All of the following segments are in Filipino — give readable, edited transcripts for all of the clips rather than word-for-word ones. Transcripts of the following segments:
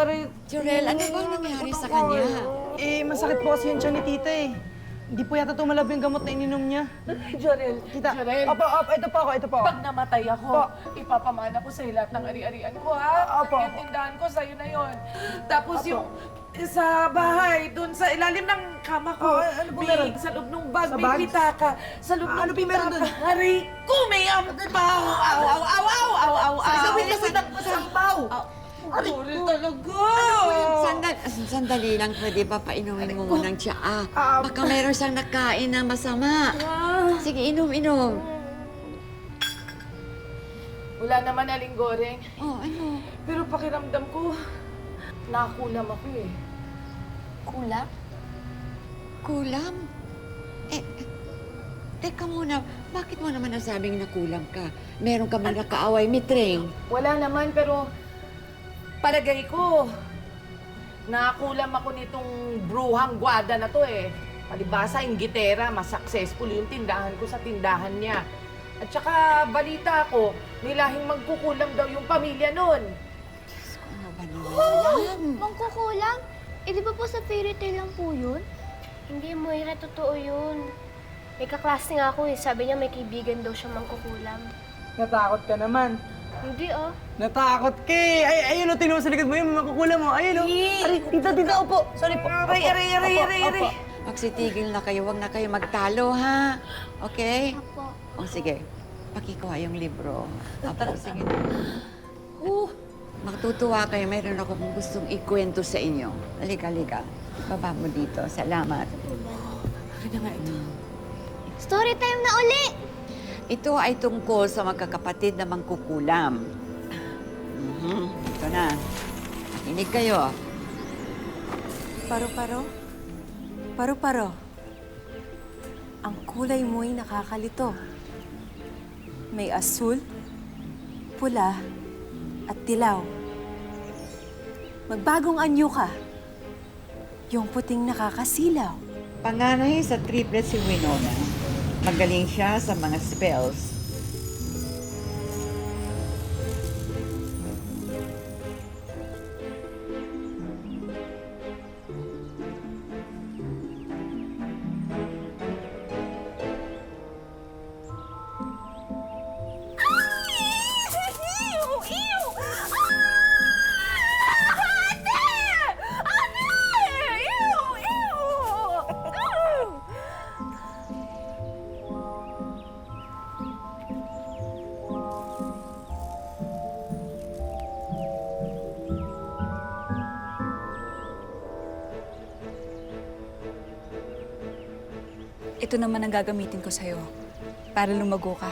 nangyari? Jorel, ano bang nangyari sa kanya? Masakit po kasi yung tiyan ni tita eh. Hindi po yata tumalab yung gamot na ininom niya. Jorel, Tita, Jorel, opo, ito po ako. pag namatay ako, ipapamana ko sa'yo lahat ng ari-arian ko, ha? Opo. Yung tindahan ko, sa'yo na yon. Tapos yung sa bahay, dun sa ilalim ng kama ko, ano po meron? sa loob ng bag, Sa may bag? pitaka. Sa loob ng Ano po meron dun? Hari ko, may ampaw! Aw, aw, aw, aw, aw, aw, aw. Sabi ng pasampaw! Jorel talaga! Sandali lang, pwede ba painumin mo muna ng tsaa? Baka meron siyang nakain na masama. Sige, inom. Wala naman, Aling Goreng. Oh, ano? Pero pakiramdam ko, nakulam ako eh. Kulam? Kulam? Teka muna, bakit mo naman nasabing nakulam ka? Meron ka man nakaaway, Mitreng. Wala naman, pero palagay ko, nakakulam ako nitong bruhang gwada na to eh. Palibasa, inggitera, mas successful yung tindahan ko sa tindahan niya. At saka, balita ko, nilahing magkukulam daw yung pamilya nun. Ano ba naman yan? Mangkukulam? Eh, di ba po sa fairy tale lang po yun? Hindi, Moira, totoo yun. May kaklase nga ako eh. Sabi niya may kaibigan daw siyang mangkukulam. Natakot ka naman. Hindi ah. Natakot ka eh. Ayun o, tinuro sa likod mo yun, makukulam mo. Ayun o. Aray, tita, opo. Sorry po. Aray. Magsitigil na kayo, huwag na kayo magtalo, ha? Okay? Apo. O sige, pakikuha yung libro. Apo, sige na. Matutuwa kayo, mayroon ako kung gustong ikwento sa inyo. Halika. Baba mo dito. Salamat. Ano nga ito? Story time na uli! Ito ay tungkol sa magkakapatid na mangkukulam. Ito na. Makinig kayo. Paro-paro? Paro-paro. Ang kulay mo'y nakakalito. May asul, pula, at dilaw. Magbagong anyo ka. Yung puting nakakasilaw. Panganay sa triplet si Winona. Magaling siya sa mga spells. Ito naman ang gagamitin ko sa'yo para lumago ka.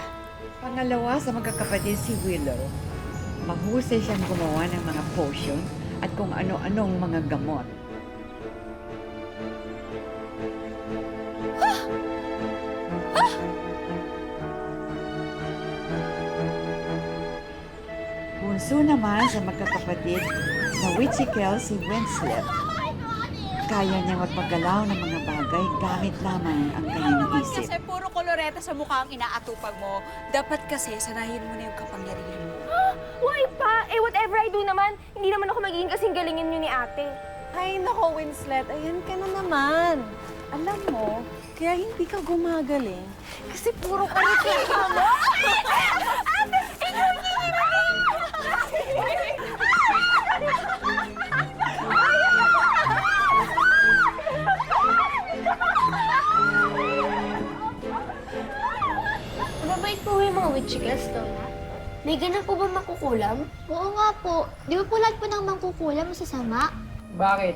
Pangalawa sa magkakapatid si Willow. Mahusay siyang gumawa ng mga potion at kung ano-anong mga gamot. Bunso naman sa magkakapatid na Witchikel si Winslet. Kaya niya magpagalaw ng mga bagay gamit lamang ang kanyang isip. Kasi puro koloreta sa mukha ang inaatupag mo. Dapat kasi sanayin mo na yung kapangyarihan mo. Why pa? Eh, whatever I do naman, hindi naman ako magiging kasing galingin niyo ni ate. Ay, nako, Winslet. Ayan ka na naman. Alam mo, kaya hindi ka gumagaling. Kasi puro kalikita mo. Ate, ikaw Mabait po yung mga witchicals, Lola. May ganun po ba makukulam? Oo nga po. Di ba po lahat po ng mangkukulam masasama? Bakit?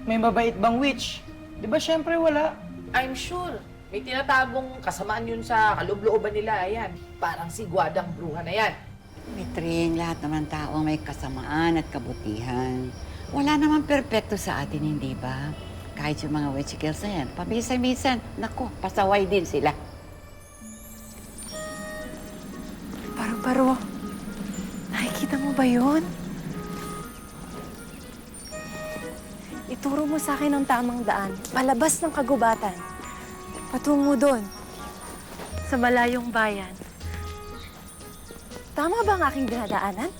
May mabait bang witch? Di ba syempre wala? I'm sure. May tinatagong kasamaan yun sa kaloob-looban nila. Ayan, parang si Gwadang Bruha na yan. Mitring, lahat naman tao may kasamaan at kabutihan. Wala naman perpekto sa atin, hindi ba? Kahit yung mga witchicals na yan, paminsan-minsan, naku, pasaway din sila. Paro-paro, nakikita mo ba yun? Ituro mo sa akin ang tamang daan, palabas ng kagubatan. Patungo doon, sa malayong bayan. Tama ba ang aking dinadaanan?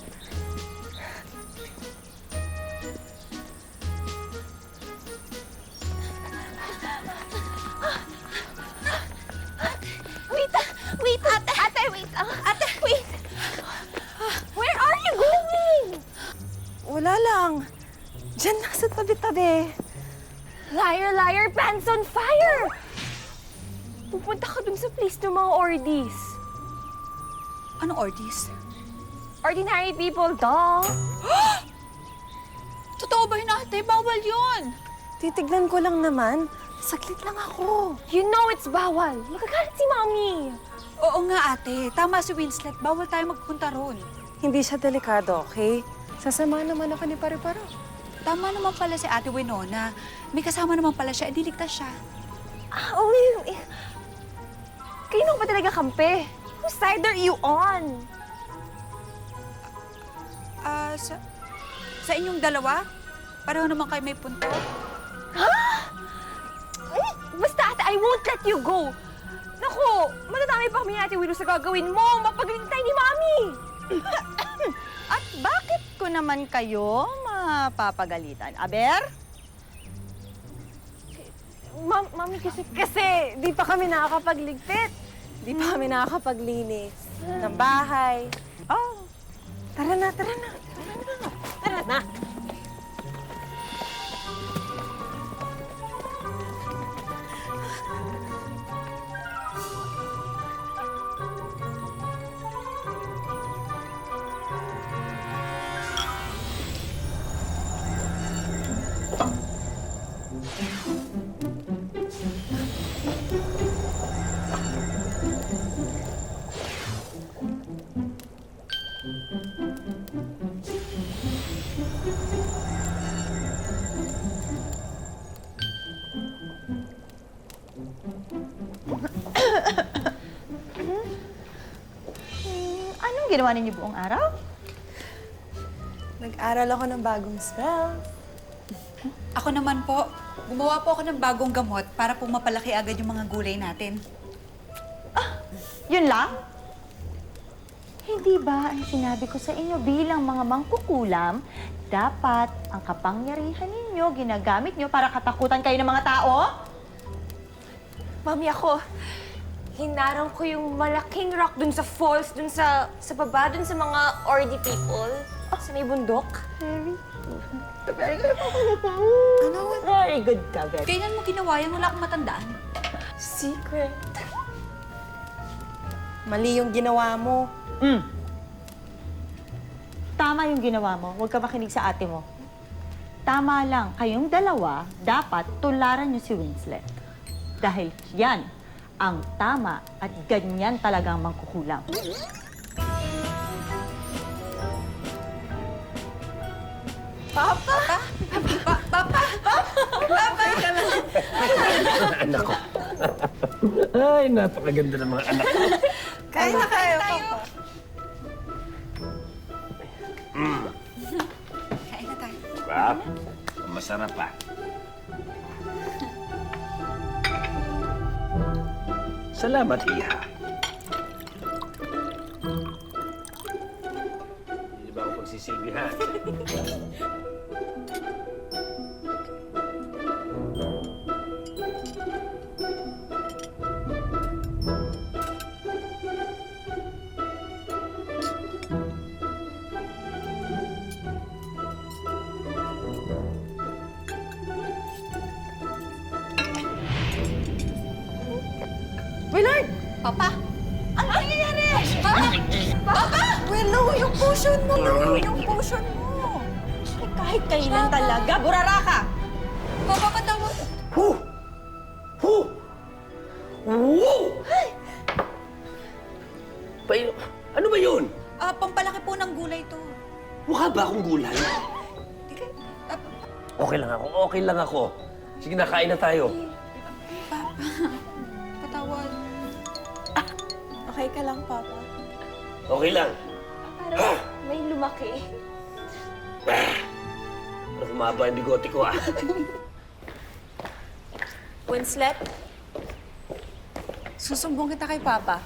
Diyan lang sa tabi-tabi. Liar, liar, pants on fire! Pupunta ka dun sa place ng mga ordies. Anong ordis? Ordinary people, duh! Totoo ba yun, ate? Bawal yun! Titignan ko lang naman. Saglit lang ako. You know it's bawal. Magagalit si Mommy. Oo nga, ate. Tama si Winslet. Bawal tayo magpunta ron. Hindi siya delikado, okay? Sasama naman ako ni Pare-Paro. Tama naman pala si Ate Winona. May kasama naman pala siya. Diligtas siya. Ah, oh, kayo ba talaga kampe? Whose side are you on? Sa inyong dalawa? Pareho naman kayo may punto? Basta ate, I won't let you go. Naku, madadami pa kami ni Ate Willow sa gagawin mo. Mapaglintay ni Mami. At bakit ko naman kayo mapapagalitan? Aber? Mami, kasi di pa kami nakakapagligpit. Di pa kami nakakapaglinis ng bahay. Oh, Tara na, tara na. Tara na. anong ginawa ninyo buong araw? Nag-aral ako ng bagong spell. Ako naman po. Gumawa po ako ng bagong gamot para po mapalaki agad yung mga gulay natin. Yun lang? Hindi ba ang sinabi ko sa inyo bilang mga mangkukulam, dapat ang kapangyarihan ninyo ginagamit nyo para katakutan kayo ng mga tao? Mami, ako, hinarang ko yung malaking rock dun sa falls, dun sa baba, dun sa mga ordy people. Sa may bundok. Very good ka, Beth. Kailan mo ginawa yan? Wala akong matandaan. Secret. Mali yung ginawa mo. Tama yung ginawa mo. Huwag ka makinig sa ate mo. Tama lang. Kayong dalawa, dapat tularan niyo si Winslet. Dahil yan ang tama at ganyan talagang mangkukulam. Anak ko. Ay, napakaganda ng mga anak ko. Kaya na kayo, Papa. Kain na tayo. Diba? Masarap pa. Salamat, Iha. Hindi ba ako pagsisilbihan? Willard! Papa! Ano nangyayari? Papa! Willow, yung potion mo! Willow, yung potion mo! Kahit kailan talaga, burara ka! Papa, patawad! Hu! Hu! Woo! Ano ba yun? Pampalaki po ng gulay to. Mukha ba akong gulay? Okay lang ako, okay lang ako. Sige na, kain na tayo. Patawad. Okay ka lang, Papa? Okay lang. Parang may lumaki. Mas humaba yung bigote ko, ah. Winslet, susumbong kita kay Papa.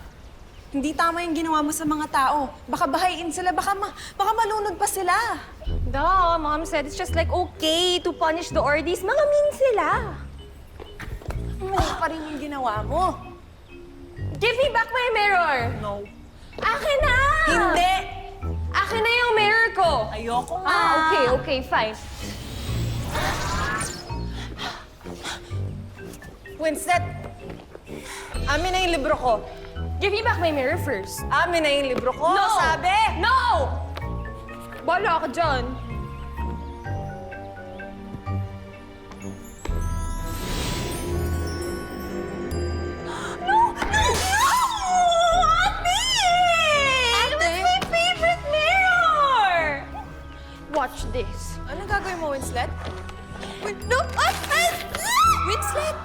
Hindi tama yung ginawa mo sa mga tao. Baka bahayin sila, baka malunod pa sila. Duh, Mom said it's just like okay to punish the ordies. Mga mean sila. Mali pa rin yung ginawa mo. Give me back my mirror! No. Akin na! Hindi! Akin na yung mirror ko! Ayoko nga. Okay, fine. Winslet! Amin na yung libro ko. Give me back my mirror first. Amin na yung libro ko, sabi! No! Bala ka dyan. Watch this. Ano gagawin mo, Winslet? No! Winslet!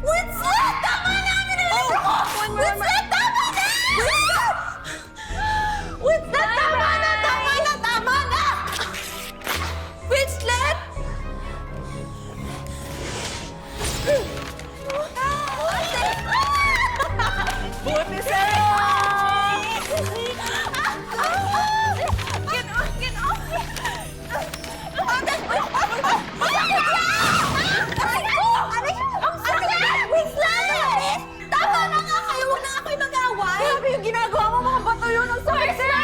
Winslet! Tama na! Amin ang libro ko! Winslet! Tama na! Winslet! Tama na! Tama na! Tama na! Winslet! Buti sa'yo! Get off! Get off! Tama na nga kayo! Huwag na nga kayo mag-away! Grabe yung ginagawa mo, mga bato yun! Ang sakit sa'yo!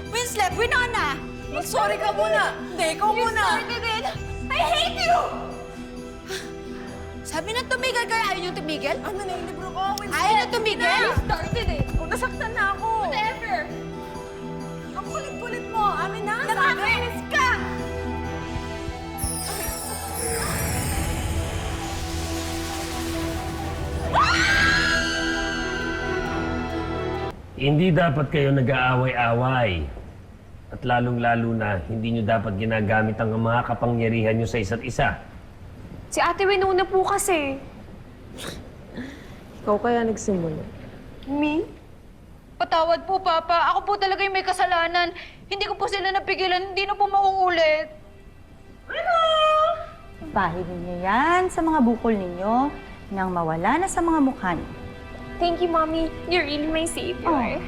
Winslet, Winona! Mag-sorry ka muna! Hindi, ikaw muna! I hate you! Sabi na tumigil kayo, ayaw niyo tumigil? Ano na yung libro ko, Winslet? Ayaw na tumigil? You started it. Nasaktan na ako! Whatever. Ang kulit-kulit mo! Amin na! Nakakainis ka! Hindi dapat kayo nag-aaway-away. At lalong-lalo na, hindi nyo dapat ginagamit ang mga kapangyarihan nyo sa isa't isa. Si Ate Winona po kasi. Ikaw kaya nagsimula? Me? Patawad po, Papa. Ako po talaga yung may kasalanan. Hindi ko po sila napigilan. Hindi na po mauulit. Bahid ninyo yan sa mga bukol ninyo nang mawala na sa mga mukha niyo. Thank you, Mommy. You're really my savior.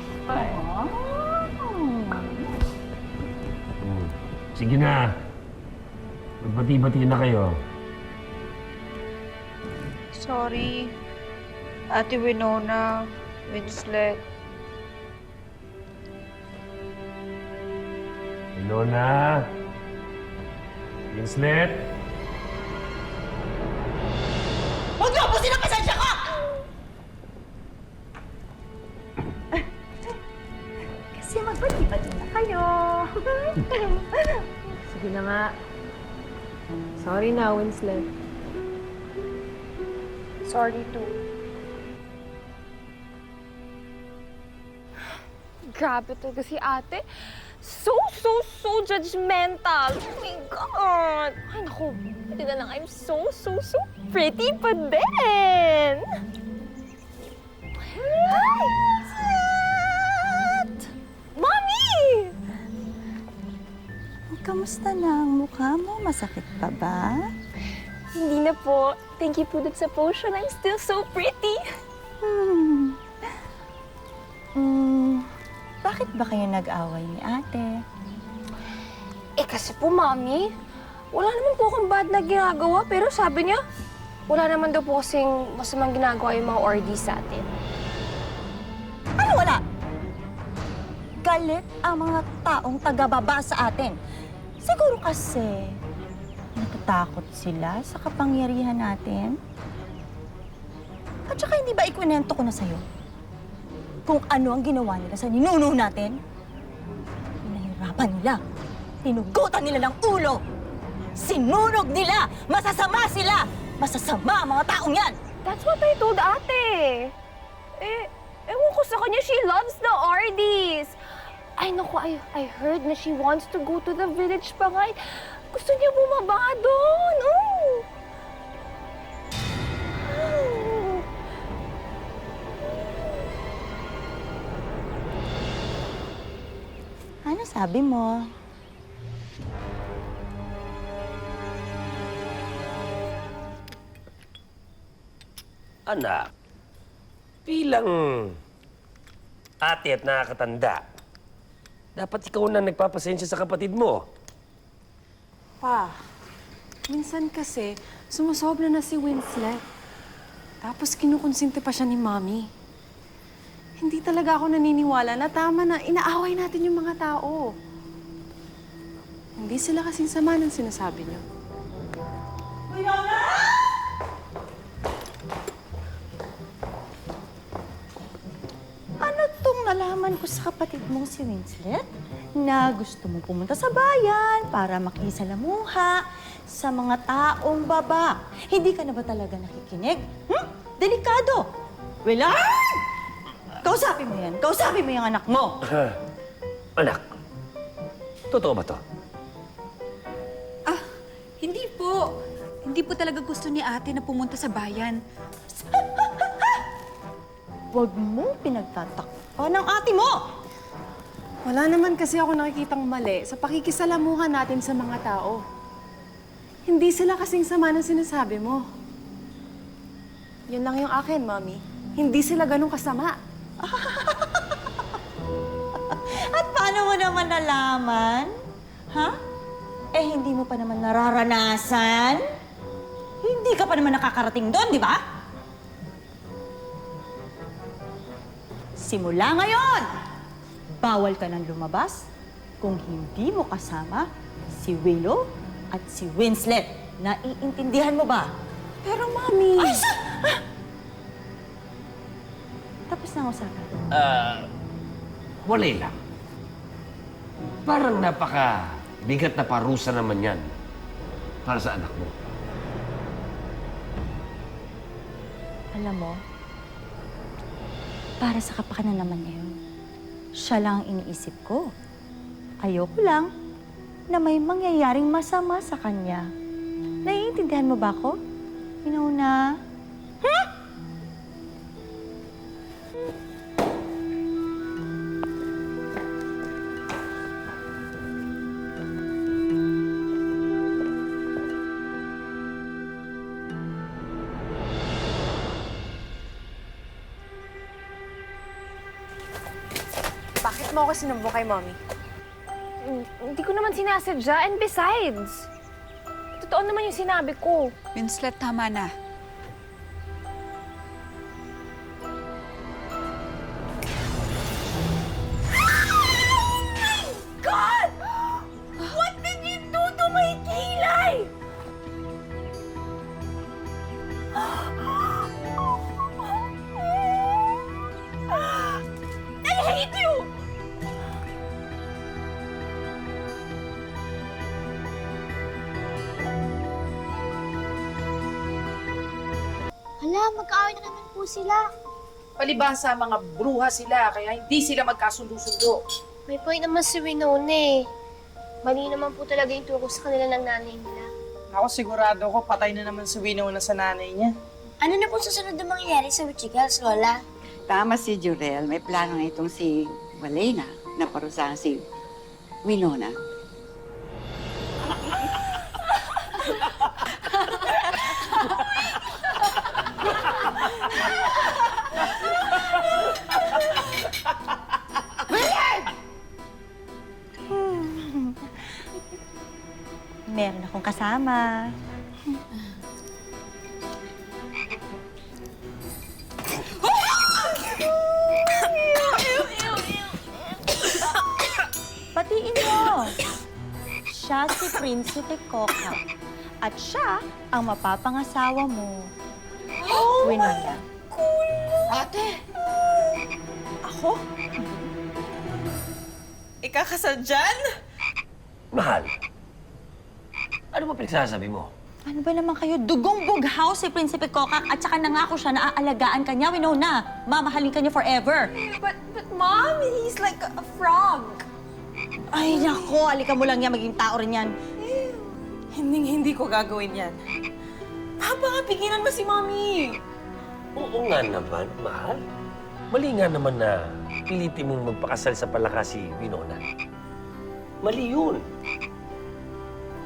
Sige na. Magbati-bati na kayo. Sorry, Ate Winona, Winslet. Winona. Winslet. Huwag niyo abusin ang pasensya ko! Kasi magbati-bati na kayo. Sige na nga. Sorry na, Winslet. Sorry too. Grabe talaga si Ate. So judgmental. Oh my God. Ay, naku. Pati na lang, I'm so pretty pa din. Hi! Mommy! Kamusta na ang mukha mo? Masakit pa ba? Hindi na po. Thank you po dun sa potion. I'm still so pretty. Bakit ba kayo nag-away ni ate? Eh kasi po, Mommy, wala naman po akong bad na ginagawa. Pero sabi niya, wala naman daw po kasing masamang ginagawa yung mga ordies sa atin. Ano wala? Galit ang mga taong taga-baba sa atin. Siguro kasi natatakot sila sa kapangyarihan natin. At saka hindi ba ikwento ko na sa'yo kung ano ang ginawa nila sa ninuno natin? Pinahirapan nila. Tinugutan nila ng ulo. Sinunog nila. Masasama sila. Masasama ang mga taong yan. That's what I told Ate. Ewan ko sa kanya, she loves the ordies. Ay, naku, I heard na she wants to go to the village pa nga. Gusto niya bumaba doon. Oh. Ano sabi mo? Anak, bilang ate at nakakatanda, dapat ikaw na nagpapasensya sa kapatid mo. Pa, minsan kasi, sumusobra na si Winslet. Tapos kinukonsinti pa siya ni Mommy. Hindi talaga ako naniniwala na tama na inaaway natin yung mga tao. Hindi sila kasing sama ng sinasabi niyo. Ano tong nalaman ko sa kapatid mong si Winslet? Na gusto mong pumunta sa bayan para makisalamuha sa mga taong baba. Hindi ka na ba talaga nakikinig? Delikado! Willard! Kausapin mo yan. Kausapin mo yung anak mo. Anak, totoo ba to? Hindi po. Hindi po talaga gusto ni ate na pumunta sa bayan. Huwag mong pinagtatakpan ng ate mo! Wala naman kasi ako nakikitang mali sa pakikisalamuhan natin sa mga tao. Hindi sila kasing sama ng sinasabi mo. Yun lang yung akin, Mommy. Hindi sila ganun kasama. At paano mo naman nalaman? Ha? Eh, hindi mo pa naman nararanasan? Hindi ka pa naman nakakarating doon, di ba? Simula ngayon, bawal ka nang lumabas kung hindi mo kasama si Willow at si Winslet. Naiintindihan mo ba? Pero, Mommy... Ay, Tapos na ang usapan. Walay lang. Parang napaka-bigat na parusa naman yan para sa anak mo. Alam mo, para sa kapakanan naman ngayon, siya lang ang iniisip ko. Ayoko lang na may mangyayaring masama sa kanya. Naiintindihan mo ba ako? Minuna? Bakit mo ako sinumbong kay Mommy? Hindi ko naman sinasadya. And besides, totoo naman yung sinabi ko. Winslet, tama na. God! What did you do to my kilay? I hate you! Hala, mag-aaway na naman po sila. Palibhasa, mga bruha sila, kaya hindi sila magkasundo-sundo. May point naman si Winona eh. Mali naman po talaga yung turo sa kanila ng nanay nila. Ako sigurado ko patay na naman si Winona sa nanay niya. Ano na po susunod na mangyayari sa Witchy Girls, Lola? Tama si Jurel. May plano na itong si Valena na parusahan si Winona. Meron akong kasama. Batiin mo! Siya si Prinsipe Coca. At siya ang mapapangasawa mo. Winona. Ate! Ako? Ikakasal dyan? Mahal, ano ba pinagsasabi mo? Ano ba naman kayo? Dugong bughaw si Prinsipe Coca at saka nangako siya na aalagaan ka niya, Winona. Mamahalin ka niya forever. But Mom, he's like a frog. Ay, nako. Alika mo lang yan. Maging tao rin yan. Hindi ko gagawin yan. Papa, nga, pigilan mo si Mommy. Oo nga naman, mahal. Mali nga naman na pilitin mong magpakasal sa palaka si Winona. Mali yun.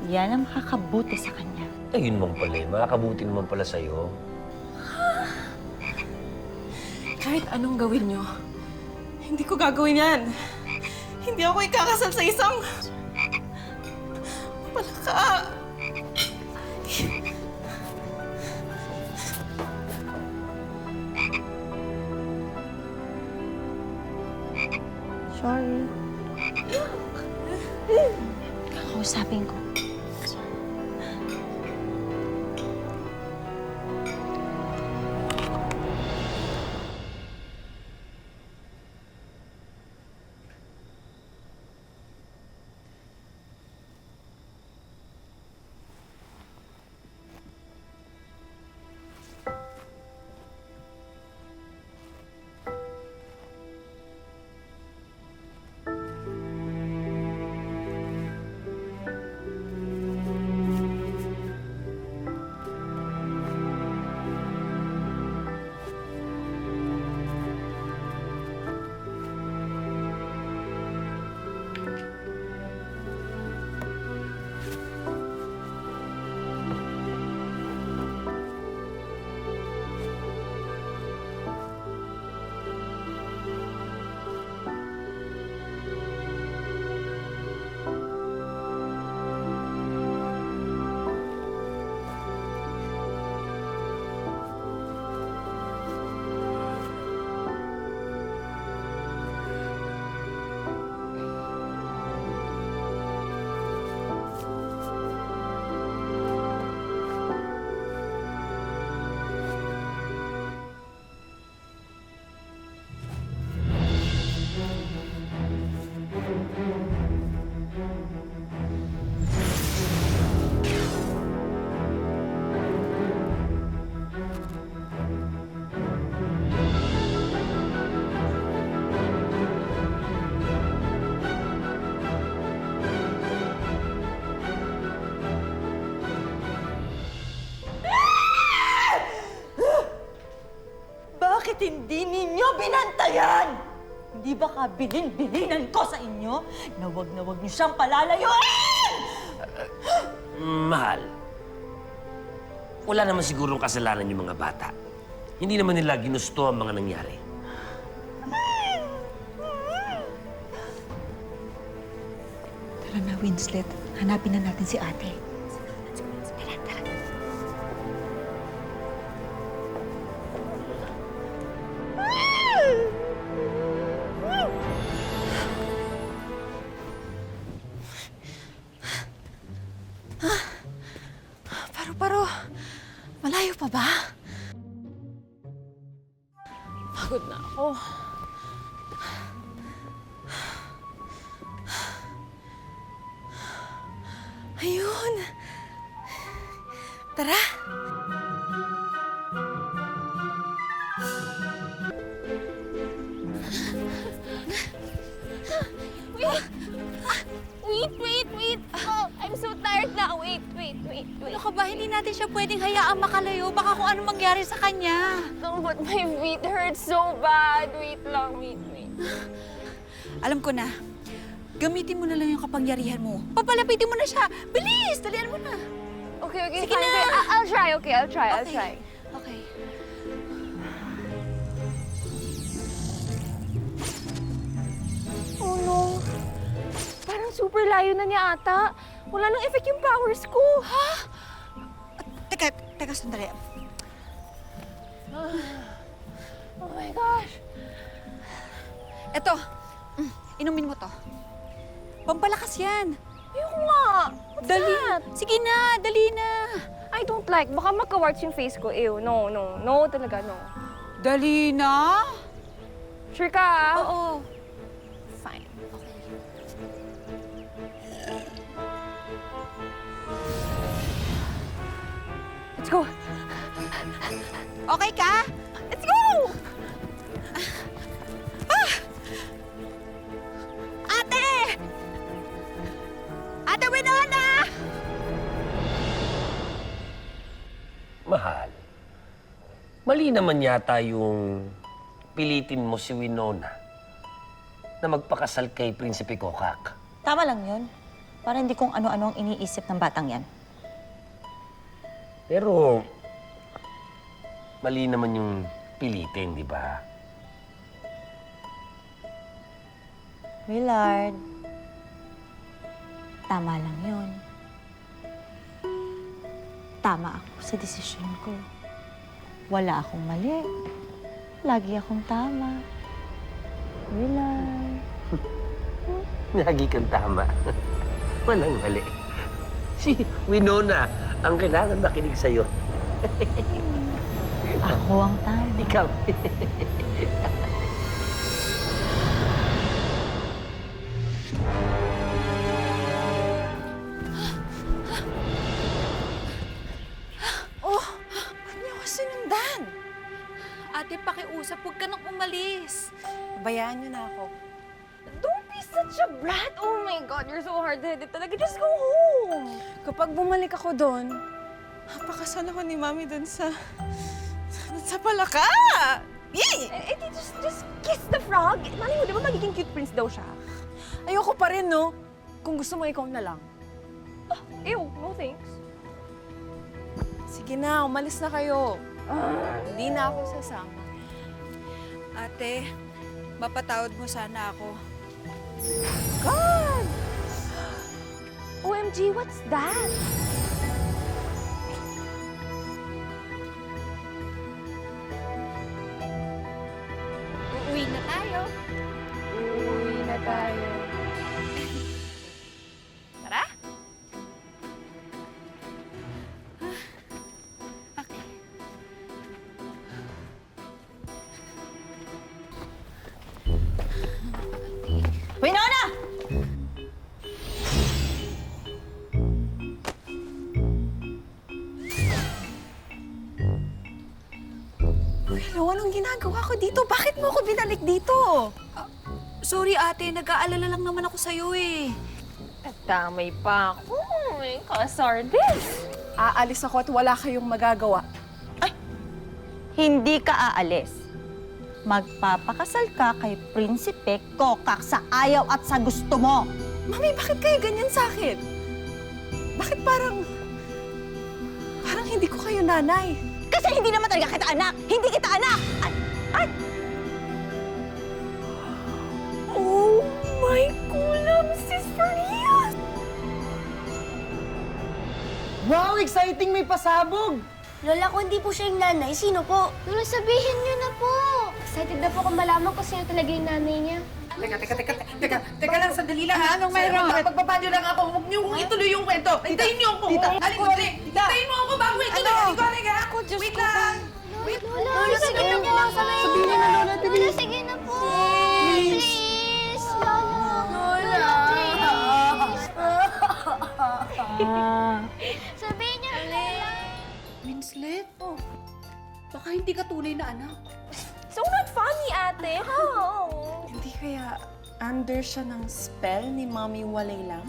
Yan ang makakabuti sa kanya. Eh, yun naman pala eh. Makakabuti naman pala sa'yo. Kahit anong gawin nyo, hindi ko gagawin yan. Hindi ako ikakasal sa isang... palaka. Sorry. Kakausapin binantayan? Hindi ba ka binin-bininan ko sa inyo na wag niyo siyang palalayuin? Mahal, wala naman sigurong kasalanan yung mga bata. Hindi naman nila ginusto ang mga nangyari. Tara na, Winslet. Hanapin na natin si ate. Paro-paro, malayo pa ba? Pagod na ako. Ayun. Tara. Wait. Oh, I'm so tired na. Wait. Ano ka ba? Hindi natin siya pwedeng hayaang makalayo. Baka kung ano mangyari sa kanya. No, but my feet hurt so bad. Wait lang, wait. Alam ko na. Gamitin mo na lang yung kapangyarihan mo. Papalapitin mo na siya. Bilis! Dalian mo na. Okay, Sige fine. na. I'll try, okay? I'll try. Okay. Oh no. Parang super layo na niya ata. Wala nang effect yung powers ko. Ha? Teka, sandali. Oh my gosh. Eto, inumin mo to. Pampalakas yan. Ayoko nga. What's Dali. that? Sige na, dali na. I don't like. Baka magka-warts yung face ko. Ew, no. No talaga, no. Dali na? Sure ka? Oo. Fine. Let's go. Okay ka? Let's go! Ate! Ate Winona! Mahal, mali naman yata yung pilitin mo si Winona na magpakasal kay Prinsipe Kokak. Tama lang yun. Para hindi kung ano-ano ang iniisip ng batang yan. Pero, mali naman yung pilitin, di ba? Willard, tama lang yun. Tama ako sa desisyon ko. Wala akong mali. Lagi akong tama. Willard. Lagi kang tama. Walang mali. Si Winona ang kailangan makinig sa'yo. Ako ang tama. Ikaw. Ba't niyo ako sinundan? Ate, pakiusap. Huwag ka nang umalis. Bayaan niyo na ako. Don't be such a brat. Oh my God, you're so hard-headed talaga. Just go home. Kapag bumalik ako doon, pakasal ako ni Mami doon sa palaka! Yay! Just kiss the frog. Mali mo, di ba magiging cute prince daw siya? Ayoko pa rin, no? Kung gusto mo, ikaw na lang. Ew, no thanks. Sige na, umalis na kayo. Hindi na ako sasama. Ate, mapatawad mo sana ako. God! OMG, what's that? Uuwi na tayo. Uwi na tayo. Tara. Winona! Hello, anong ginagawa ko dito? Bakit mo ako binalik dito? Sorry ate, nag-aalala lang naman ako sa'yo eh. Damay pa ako. May kasardis. Aalis ako at wala kayong magagawa. Hindi ka aalis. magpapakasal ka kay Prinsipe Kokak sa ayaw at sa gusto mo. Mami, bakit kayo ganyan sa akin? Bakit parang hindi ko kayo nanay? Kasi hindi naman talaga kita anak! Hindi kita anak! Ay! Oh my kulam, sis, for real? Wow, exciting! May pasabog! Lola, kung hindi po siya yung nanay, sino po? Lola, sabihin niyo na po. Excited na po akong malaman kung sino talaga yung nanay niya. Teka lang, sandali lang ha. Anong mayroon? Pagbaba niyo lang ako. Huwag niyo ituloy yung kwento. Hintayin niyo ako. Halika, dali. Hintayin mo ako bago ituloy. Halika, halika. Wait lang. Lola, sige na po. Sabihin niyo na, Lola. Lola, sige na po. Please. Lola, please. Sabihin niyo na, Lola. Winslet? Oh, baka hindi ka tunay na anak. So not funny, ate. How? Hindi kaya under siya ng spell ni Mami Walay lang?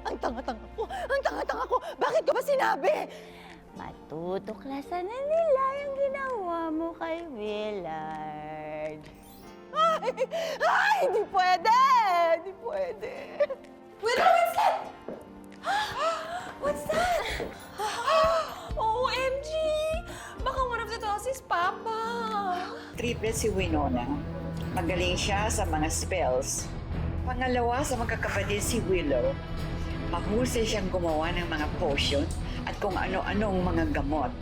Ang tanga-tanga ko! Ang tanga-tanga ko! Bakit ko ba sinabi? Matutuklasan na nila yung ginawa mo kay Willard. Ay! Ay! Hindi pwede! Hindi pwede! Willard, what's that? What's that? OMG! Baka one of the dolls is Papa. Triple si Winona. Magaling siya sa mga spells. Pangalawa sa magkakapatid si Willow. Mahusay siyang gumawa ng mga potion at kung ano-anong mga gamot.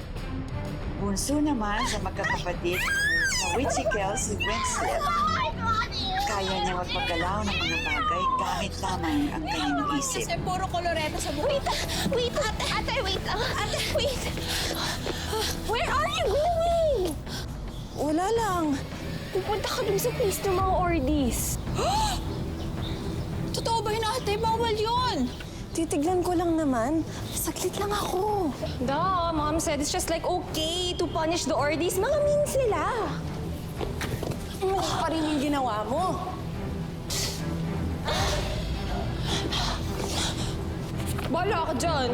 Bunso naman sa magkakapatid na Witchikel si Winslet. Kaya niya magpagalaw ng mga bagay gamit lamang ang kanyang isip. Kasi puro koloreta sa buhay. Wait, ate. Ate, wait lang. Ate, wait. Where are you going? Wala lang. Pupunta ka dun sa place ng mga ordies. Totoo ba yun, ate? Bawal yun. Titignan ko lang naman. Saglit lang ako. Duh, Mom said it's just like okay to punish the ordies. Mga mean sila. Mukha pa rin yung ginawa mo. Bala ka dyan.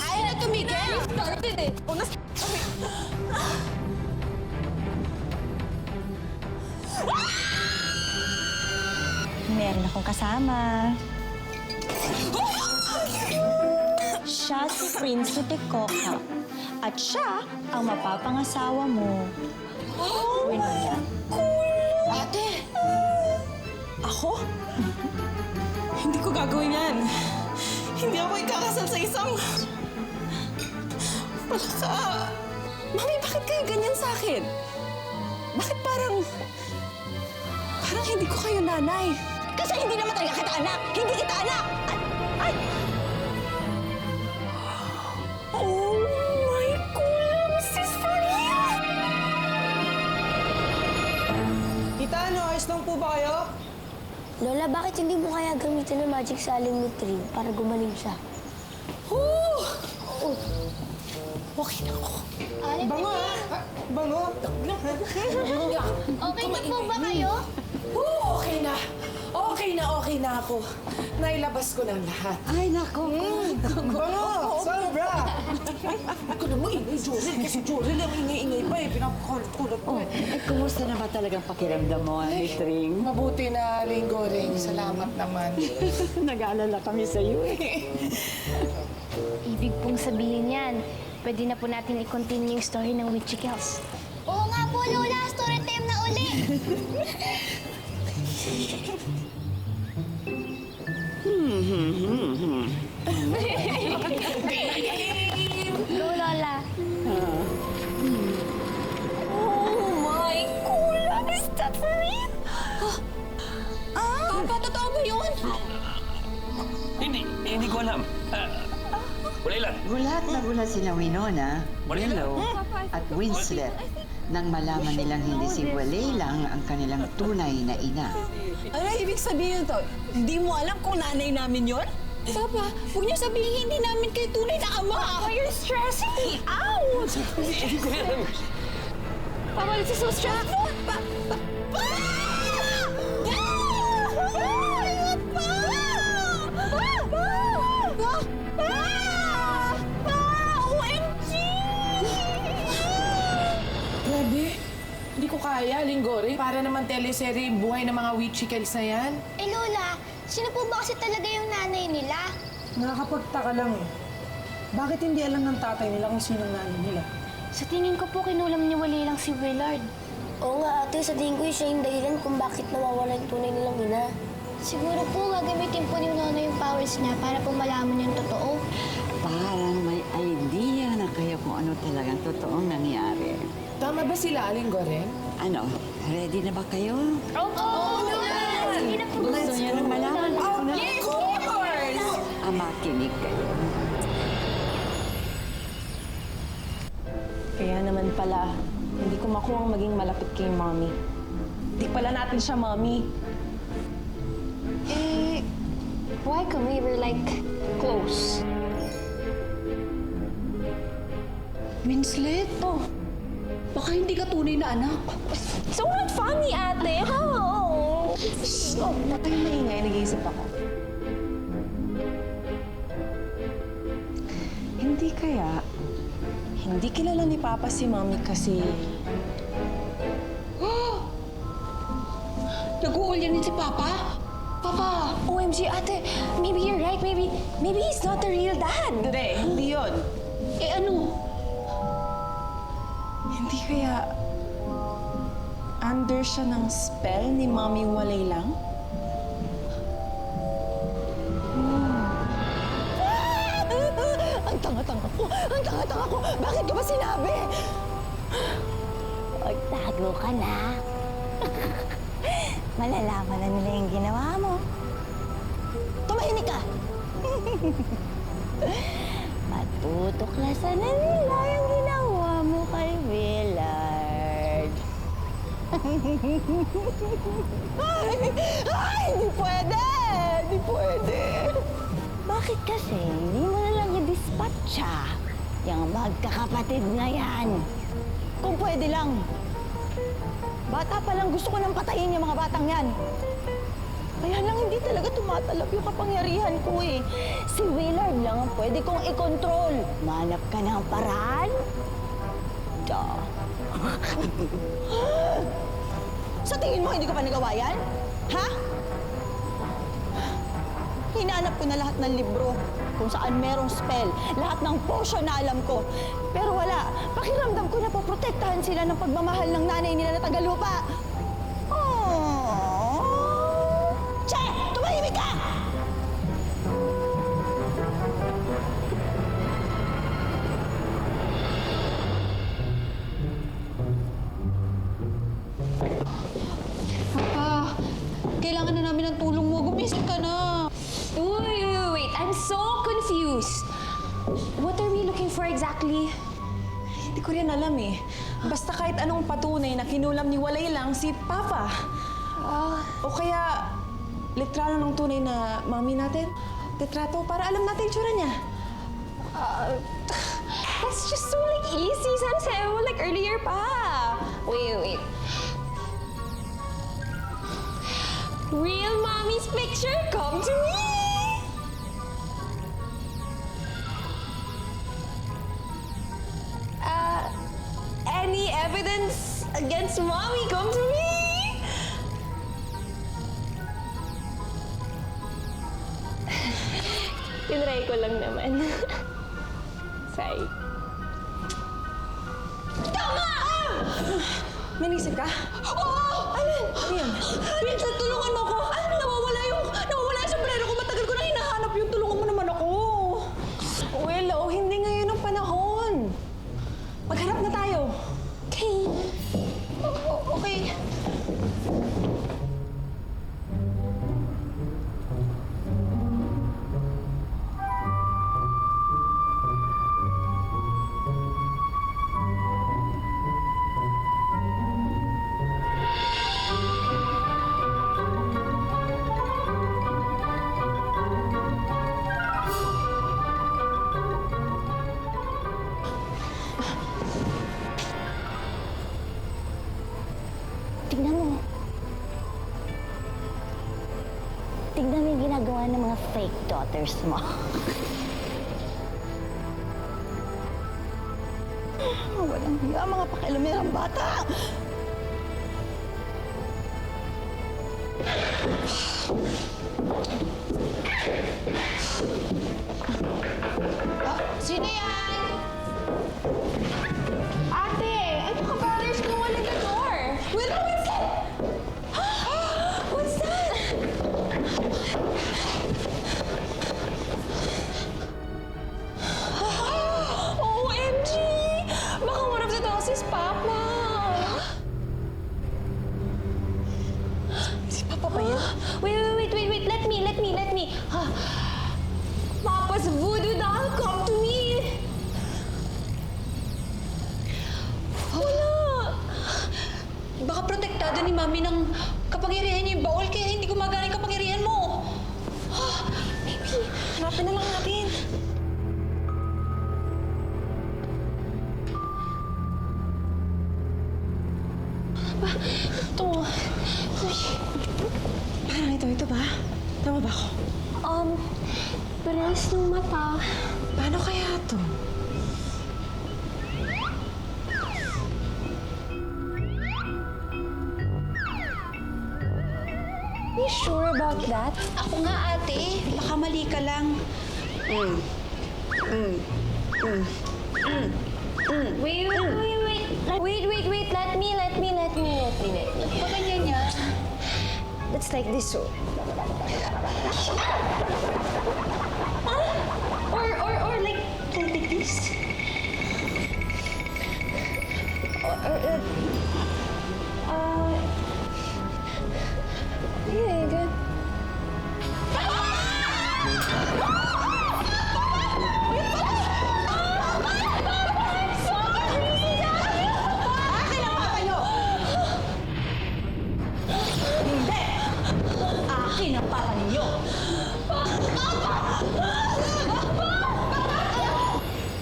Ayaw na tumigil. Started it. Meron akong kasama. Siya si Prinsipe Kokak. At siya ang mapapangasawa mo. Winona. Ate! Ako? Hindi ko gagawin yan. Hindi ako ikakasal sa isang... Palaka. Mami, bakit kayo ganyan sa akin? Bakit parang hindi ko kayo nanay? Kasi hindi naman talaga kita anak! Hindi kita anak! Ay! Oh my kulam, sis, for real? Tita, ano? Ayos lang po ba kayo? Lola, bakit hindi mo kaya gamitin ng magic saling mitrin para gumaling siya? Oh! Okay na ako. Bango, ha? Bango? Okay na po ba kayo? Okay na. Okay na ako. Nailabas ko ng lahat. Ay, nako! Bango! Sobra! Ako na mo, ingay, Jorel. Kasi Jorel ang ingay-ingay pa eh. Pinakakulat ko eh. Ay, kumusta na ba talagang pakiramdam mo, Tring? Mabuti na, Ringo Ring. Salamat naman. Nag-aalala kami sa iyo eh. Ibig pong sabihin yan, pwede na po natin i-continue yung story ng Witchicals. Oo nga po, Lola. Story time na uli. Go, Lola. Oh my kulam, is that for real? Papa, totoo ba yun? Hindi ko alam. Wala lang. Gulat na gulat sina Winona, Willow, at Winslet nang malaman nilang hindi si Walay lang ang kanilang tunay na ina. Ano ibig sabihin to? Hindi mo alam kung nanay namin yon? Papa, huwag niyo sabihin hindi namin kayo tunay na ama. You're stressing me out! Papa, this is so stressful. para naman teleserye yung buhay ng mga wheat chickens na yan. Eh Lola, sino po ba kasi talaga yung nanay nila? Nakakapagtaka lang eh. Bakit hindi alam ng tatay nila kung sinong nanay nila? Sa tingin ko po kinulam ni Wali lang si Willard. Oo nga ate, sa tingin ko siya yung dahilan kung bakit nawawala yung tunay nilang ina. Siguro po gagamitin po ni Nono yung powers niya para po malaman yung totoo. Parang may idea na kayo kung ano talagang totoong nangyari. Tama ba sila, Aling Goren? Ano, ready na ba kayo? Oo, Lola! Sige na po. Gusto niyo na malaman kung ano? Yes, of course! Makinig kayo. Kaya naman pala, hindi ko makuhang maging malapit kay Mommy. Di pala natin siya, Mommy. Eh, why come we were like close? Winslet? Oh. Baka hindi ka tunay na anak. So not funny, ate. Oh. Stop. Bakit maingay? Nag-iisip ako. Hindi kaya, hindi kilala ni Papa si Mommy kasi... Nag-uulyanin si Papa? Papa! OMG, ate, maybe you're right. Maybe he's not the real dad. Hindi yun. Eh ano? Hindi kaya under siya ng spell ni Mommy Walay lang? Ang tanga-tanga ko! Ang tanga-tanga ko! Bakit ko ba sinabi? Magtago ka na. Malalaman na nila yung ginawa mo. Tumahimik ka! Matutuklasan na nila yung ginawa mo kay Willard. Ay! Hindi pwede! Hindi pwede! Bakit kasi hindi mo na lang i-dispatcha yung magkakapatid na yan? Kung pwede lang. Bata pa lang gusto ko nang patayin yung mga batang yan. Kaya lang hindi talaga tumatalab yung kapangyarihan ko eh. Si Willard lang ang pwede kong i-control. Manap ka ng paraan? Duh. Sa tingin mo hindi ko pa nagawa yan? Ha? Hinanap ko na lahat ng libro kung saan merong spell, lahat ng potion na alam ko. Pero wala. Pakiramdam ko na poprotektahan sila ng pagmamahal ng nanay nila na tagalupa. Oh! Che! Tumahimik ka! Papa, kailangan na namin ng tulong mo. Gumising ka na. Wait. I'm so confused. What are we looking for exactly? Hindi ko rin alam eh. Basta kahit anong patunay na kinulam ni Walay lang si Papa. O kaya, litrato ng tunay na mami natin. Litrato para alam natin yung tsura niya. That's just so like easy. Sana sabi mo like earlier pa. Wait. Real mommy's picture, come to me! Any evidence against mommy, come to me! Tinry ko lang naman. Sorry. Tama! May naisip ka? Oo! Alin? Ano yan? Vincent, tulungan mo ko. Nawawala yung sombrero ko. Matagal ko na hinahanap yung tulungan mo naman ako. Well, hindi ngayon ang panahon. Maghanap na tayo. Okay. Okay. Tignan mo. Tignan mo yung ginagawa ng mga fake daughters mo. Walang hiya, mga pakialamerang bata. Sino yan? Ate! Ano ka ba? There's no one at the door. Wait, what's that? What's that? OMG! Baka one of the dolls is Papa. Si Papa ba yan? Wait. Let me. Papa's voodoo doll, come to me! Wala! Baka protektado ni Mami ng kapangyarihan niya yung baul, kaya hindi gumagana yung kapangyarihan mo. Maybe, hanapin na lang natin. Ito. Uy. Parang ito ba? Tama ba ako? Parehas ng mata. Paano kaya to? You sure about that? Ako nga, ate. Baka mali ka lang. Wait. Let me. Baka ganyan niya. It's like this, so. Or like this. Yeah, good. Akin ang papa ninyo!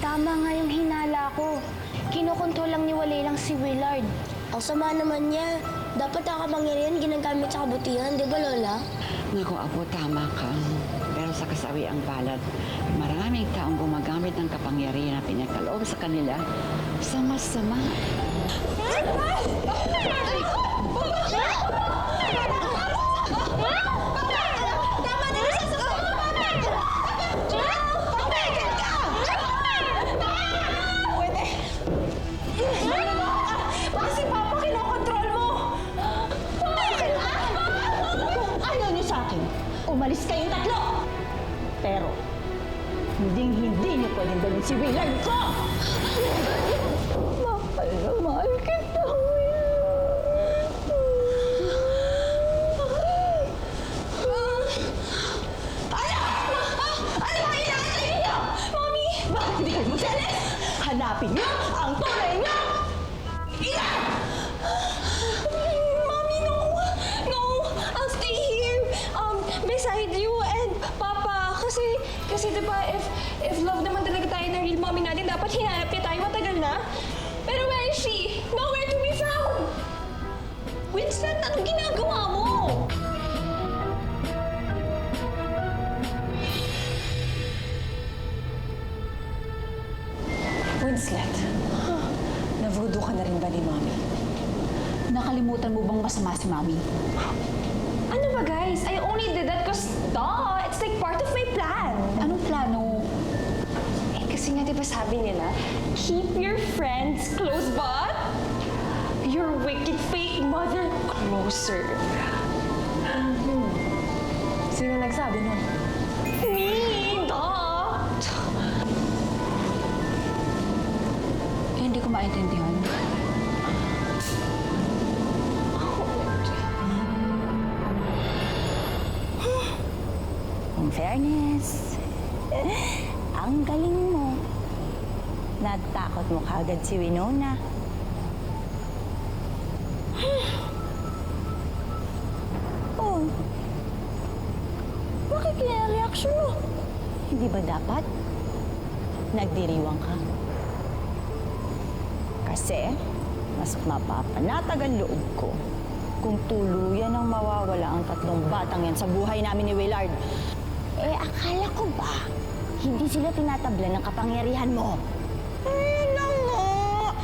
Tama nga yung hinala ko. Kinokontrol lang ni Walay lang si Willard. Ang sama naman niya. Dapat ang kapangyarihan ginagamit sa kabutihan, di ba, Lola? Naku, Apo, tama ka. Pero sa kasawiang palad, maraming taong gumagamit ng kapangyarihan na pinagkaloob sa kanila sa masama. Baka si Papa kinokontrol mo! Kung ayaw niyo sa akin, umalis kayong tatlo! Pero, hindi niyo pwedeng dalhin si Willard ko! Mahal na mahal kita, Mami! Bakit hindi kayo magsalis? Hanapin niyo ang tunay niyo! Ina! Mami, no! No! I'll stay here, beside you and Papa. Kasi diba, if love naman talaga tayo ng real mommy natin, dapat hinanap niya tayo matagal na. Pero where is she? Nowhere to be found! Winston, anong ginagawa mo? Winslet, na-voodoo ka na rin ba ni Mami? Nakalimutan mo bang masama si Mami? Ano ba guys? I only did that because, duh, it's like part of my plan. Anong plano? Eh kasi nga diba sabi nila, keep your friends close but your wicked fake mother closer. Sino nagsabi nun? Me, duh! Hindi ko maintindihan. In fairness, ang galing mo. Natakot mo kagad si Winona. Oh, bakit kaya reaksyon mo? Hindi ba dapat nagdiriwang ka? Kasi mas mapapanatag ang loob ko kung tuluyan ang mawawala ang tatlong batang yan sa buhay namin ni Willard. Eh, akala ko ba hindi sila tinatablan ng kapangyarihan mo? Na nga!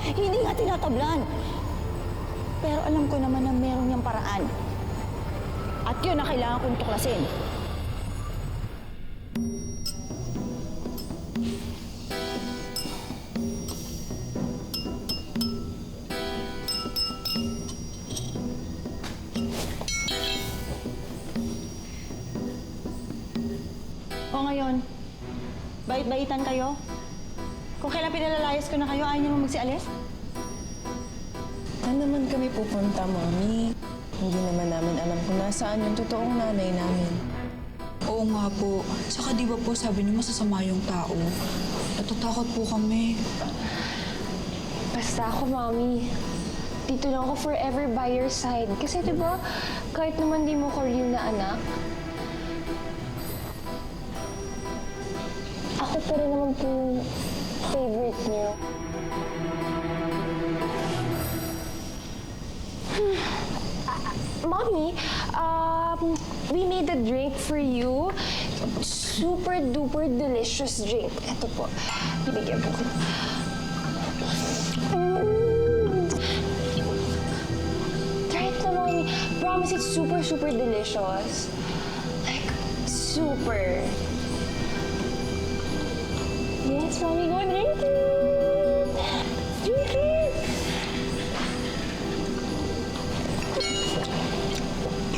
Hindi nga tinatablan. Pero alam ko naman na meron niyang paraan. At yun ang kailangan kong tuklasin. O ngayon, bait-baitan kayo? Kung kailan pinalalayas ko na kayo, ayaw niyo naman magsialis? Saan naman kami pupunta, Mami? Hindi naman namin alam kung nasaan yung totoong nanay namin. Oo nga po. Saka di ba po sabi niyo masasama yung tao? Natatakot po kami. Basta ako, Mami. Dito lang ako forever by your side. Kasi diba, kahit naman di mo ko real na anak, ako pa rin naman po yung favorite niyo. Mommy, we made a drink for you. Super duper delicious drink. Ito po. Bibigyan po ko. Try it na, Mommy. Promise it's super, super delicious. Like, super. Yes, Mommy, go and drink it. Drink it.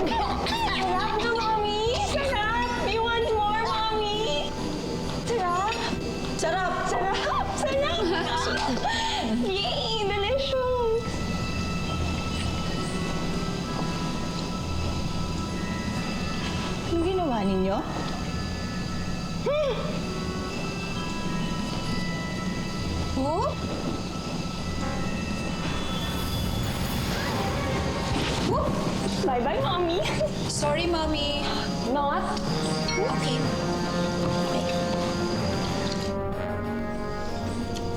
Sarap na, Mommy! Sarap! You want more, Mommy? Sarap! Sarap! Sarap! Sarap! Yay! Delicious! Anong ginawa ninyo? Oh? Bye-bye, Mommy! Sorry, Mommy. Not? Okay.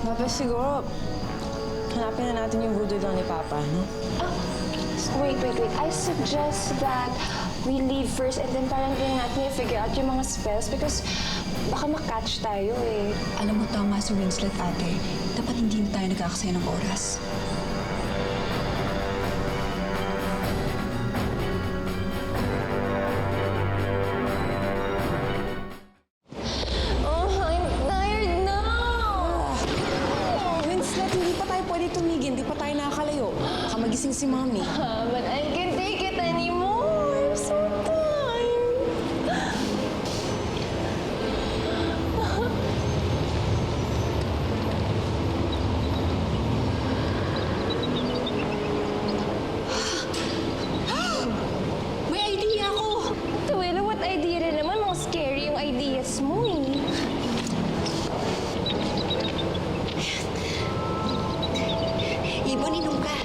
Papa, siguro, hanapin na natin yung voodoo doll ni Papa, no? Wait. I suggest that we leave first and then parang din natin i-figure out yung mga spells because baka makatch tayo eh. Alam mo, tama si Winslet, ate. Dapat hindi na tayo nagkakasaya ng oras. Oh, I'm tired now! Winslet, hindi pa tayo pwede tumigil. Hindi pa tayo nakakalayo. Baka magising si Mommy. But I can't take it anymore. I'm so tired. May idea ako! Tuwela, what idea rin naman? Mga scary yung ideas mo eh. Ibon, inom ka.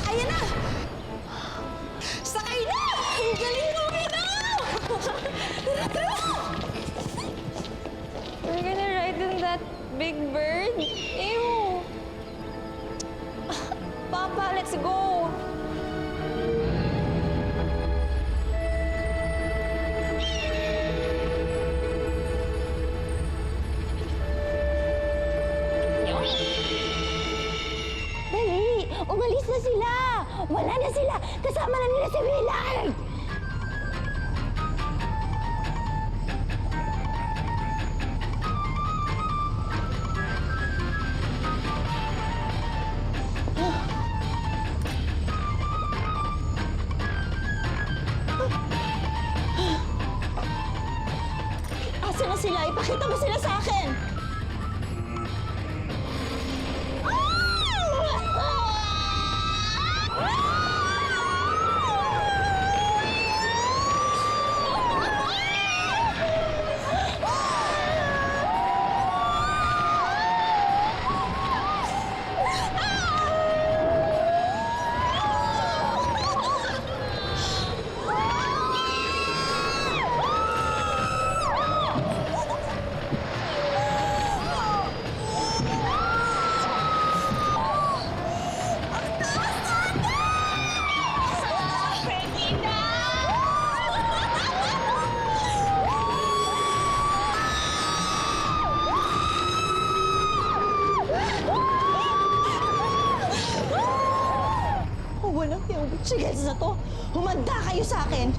Ayan na! Sakay na! Ang galing mo, Mina! We're gonna ride in that big bird? Ew! Papa, let's go! Dali! Umalis na sila! Wala na sila! Kasama na nila si Willard! Asa na sila? Ipakita mo sila sa akin! lang yung chickens na to. Humanda kayo sa akin.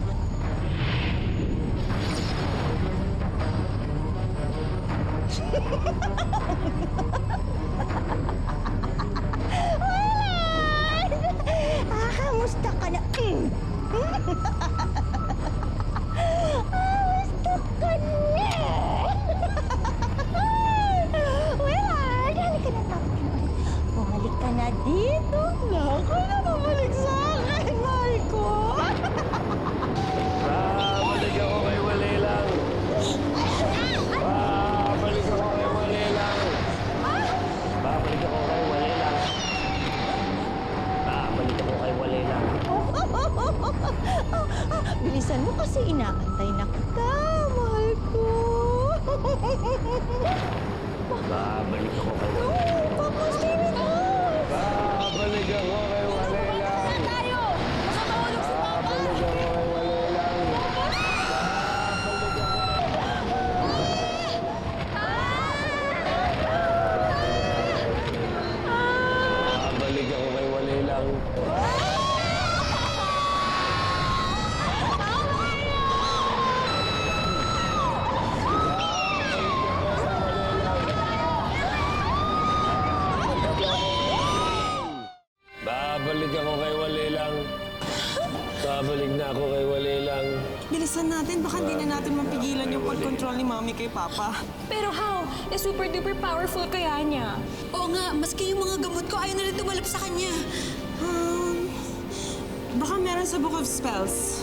Kamusta ka na? Kamusta ka na? Willard, halika na natin. Bumalik ka na dito. Naku na bumalik sa akin, mahal ko. Babalik ako kay Walilang. Babalik ako kay Walilang. Babalik ako kay Walilang. Babalik ako kay Walilang. Bilisan mo kasi inaantay na kita, mahal ko. Babalik ako kay Walilang. Papasilin mo. Babalik ako kay Walilang. Tayo! Makakahulog si Papa! Babalik ako kay Walilang. Babalik ako kay Walilang. Babalik ako kay Walilang. Babalik na ako kay Walilang. Bilisan natin, baka hindi na natin mapigilan yung pag-control ni Mami kay Papa. Pero how? Super duper powerful kaya niya. Oo nga, maski yung mga gamot ko, ayaw na rin tumalap sa kanya. Baka meron sa Book of Spells.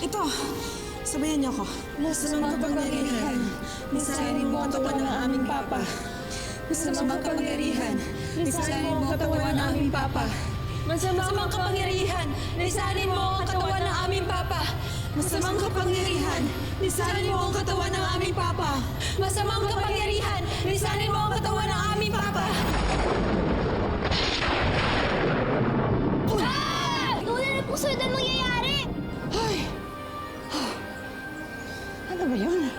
Ito, sabayan niyo ako. Masamang kapangyarihan, nisanin mo ang katawan ng aming Papa. Masamang kapangyarihan, nisanin mo ang katawan ng aming Papa. Masamang kapangyarihan, lisanin mo ang katawan ng aming Papa. Masamang kapangyarihan, nisanin mo ang katawan ng aming Papa. Masamang kapangyarihan, lisanin mo ang katawan ng aming Papa. Ikaw na lang po sundan mangyayari! Ano ba yun?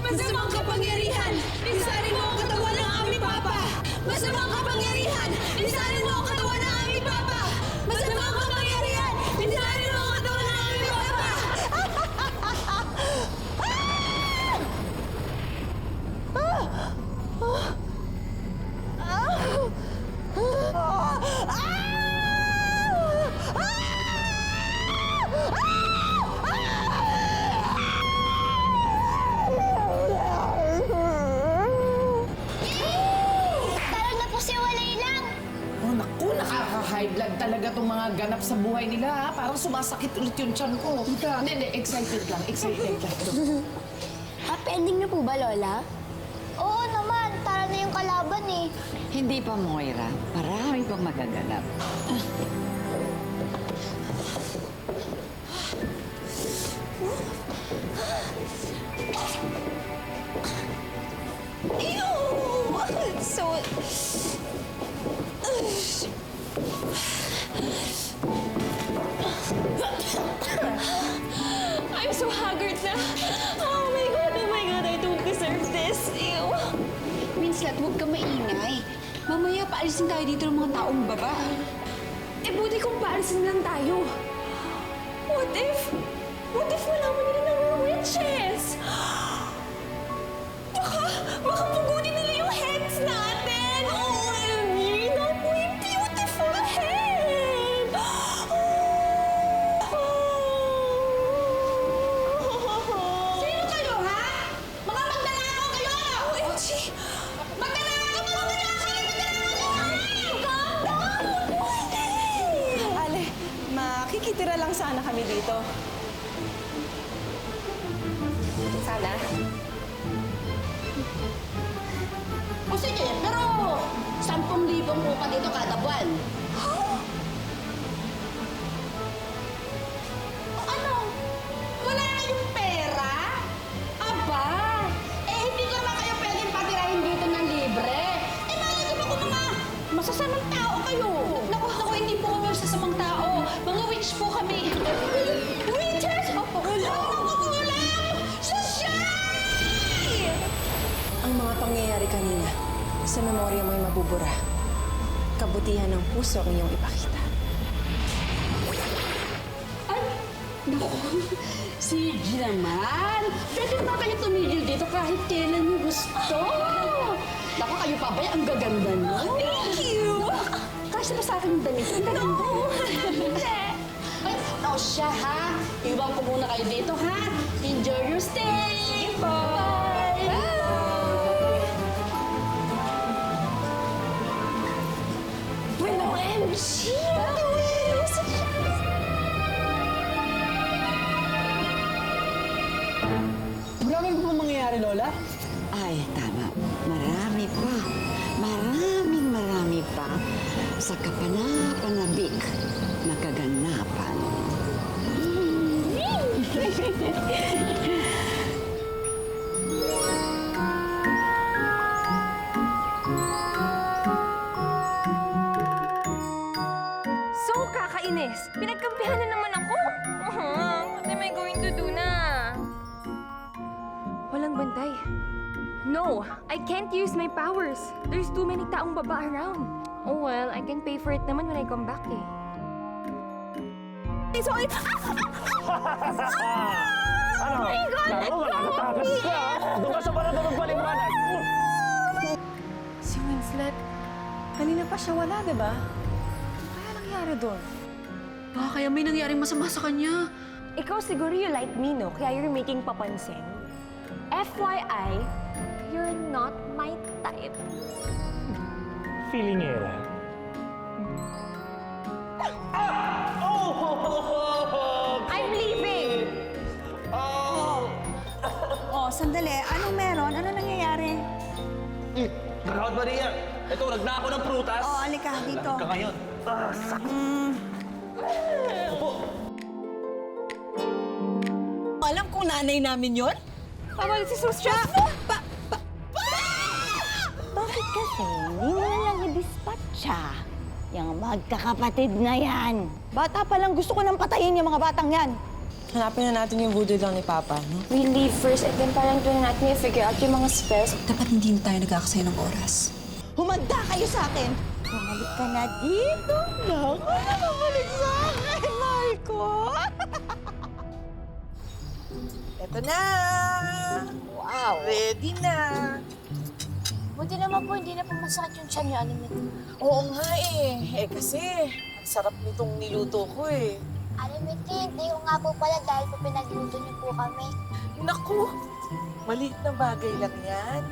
Masamang kapangyarihan, lisanin mo ang katawan ng aming Papa. Masamang kapangyarihan, lisanin mo ang katawan ng aming Papa. Masamang kapangyarihan, lisanin mo ang katawan ng aming Papa. Tara na po si Walilang! Oh, naku, nakaka-high blood talaga tong mga ganap sa buhay nila, ha? Parang sumasakit ulit yung tiyan ko. Hindi, excited lang, excited lang. Happy ending na po ba, Lola? Oo naman, tara na yung kalaban eh. Hindi pa, Moira. Marami pang magaganap. I'm so haggard na. Oh my God, I don't deserve this. Ew. Winslet, huwag ka maingay. Mamaya paalisin tayo dito ng mga taong baba. Eh, buti kung paalisin lang tayo. What if malaman nila na we're witches? Baka pugunin nila yung heads natin. OMG, not my beautiful head. Sino kayo, ha? Mga magdalakaw kayo! OMG! Magdalakaw! Ale, makikitira lang sana kami dito. Sana? O sige, pero 10,000 po pa dito kada buwan. Ano? Wala kayong pera? Aba, eh hindi ko naman kayo pwedeng patirahin dito ng libre. sa memorya mo'y mabubura. Kabutihan ng puso ang iyong ipakita. Sige naman! Pwede ba kayo tumigil dito kahit kailan niyo gusto? Naku, kayo pa ba? Ang gaganda niyo! Thank you! Kasi ba sa akin yung damit? Ang gaganda! Ay, siya ha! Iwan ko muna kayo dito ha! Enjoy your stay! Bye! Well, OMG! Marami pa bang mangyayari, Lola? Ay, tama. Marami pa. Marami pa. Sa kapanapanabik na kaganapan. So, kakainis. Pinagkampihan na naman ako. What am I going to do na? Walang bantay. No, I can't use my powers. There's too many taong baba around. Oh well, I can pay for it naman when I come back eh. So, Ano? Laro, makakatakas ka! Doon ka sa barangay magbaliwanag! Si Winslet, kanina pa siya wala, di ba? Ano kaya nangyari doon? Baka kaya may nangyaring masama sa kanya. Ikaw siguro you like me, no? Kaya you're making papansin. FYI, you're not my type. Feeling era. I'm leaving! Oh, sandali. Anong meron? Ano nangyayari? Nakakot Maria. Ito, nagnako ng prutas. Oh, alika dito. Ka ngayon. Alam kong nanay namin yon? Mama, this is so stressful! Bakit kasi hindi mo na lang i-dispatcha yung magkakapatid na yan? Bata pa lang gusto ko nang patayin yung mga batang yan. Hanapin na natin yung voodoo doll ni Papa, no? We leave first and then parang doon natin i-figure out yung mga spells. Dapat hindi na tayo nagkakasaya ng oras. Humanda kayo sa akin! Bumalik ka na dito! Naku, bumalik sa akin, Marco! Eto na! Wow! Ready na! Buti naman po, hindi na po masakit yung tiyan niyo, Alimit. Oo nga eh. Eh kasi, ang sarap nitong niluto ko eh. Alimit, hindi ko nga po pala dahil po pinagluto niyo po kami. Naku! Maliit na bagay lang yan.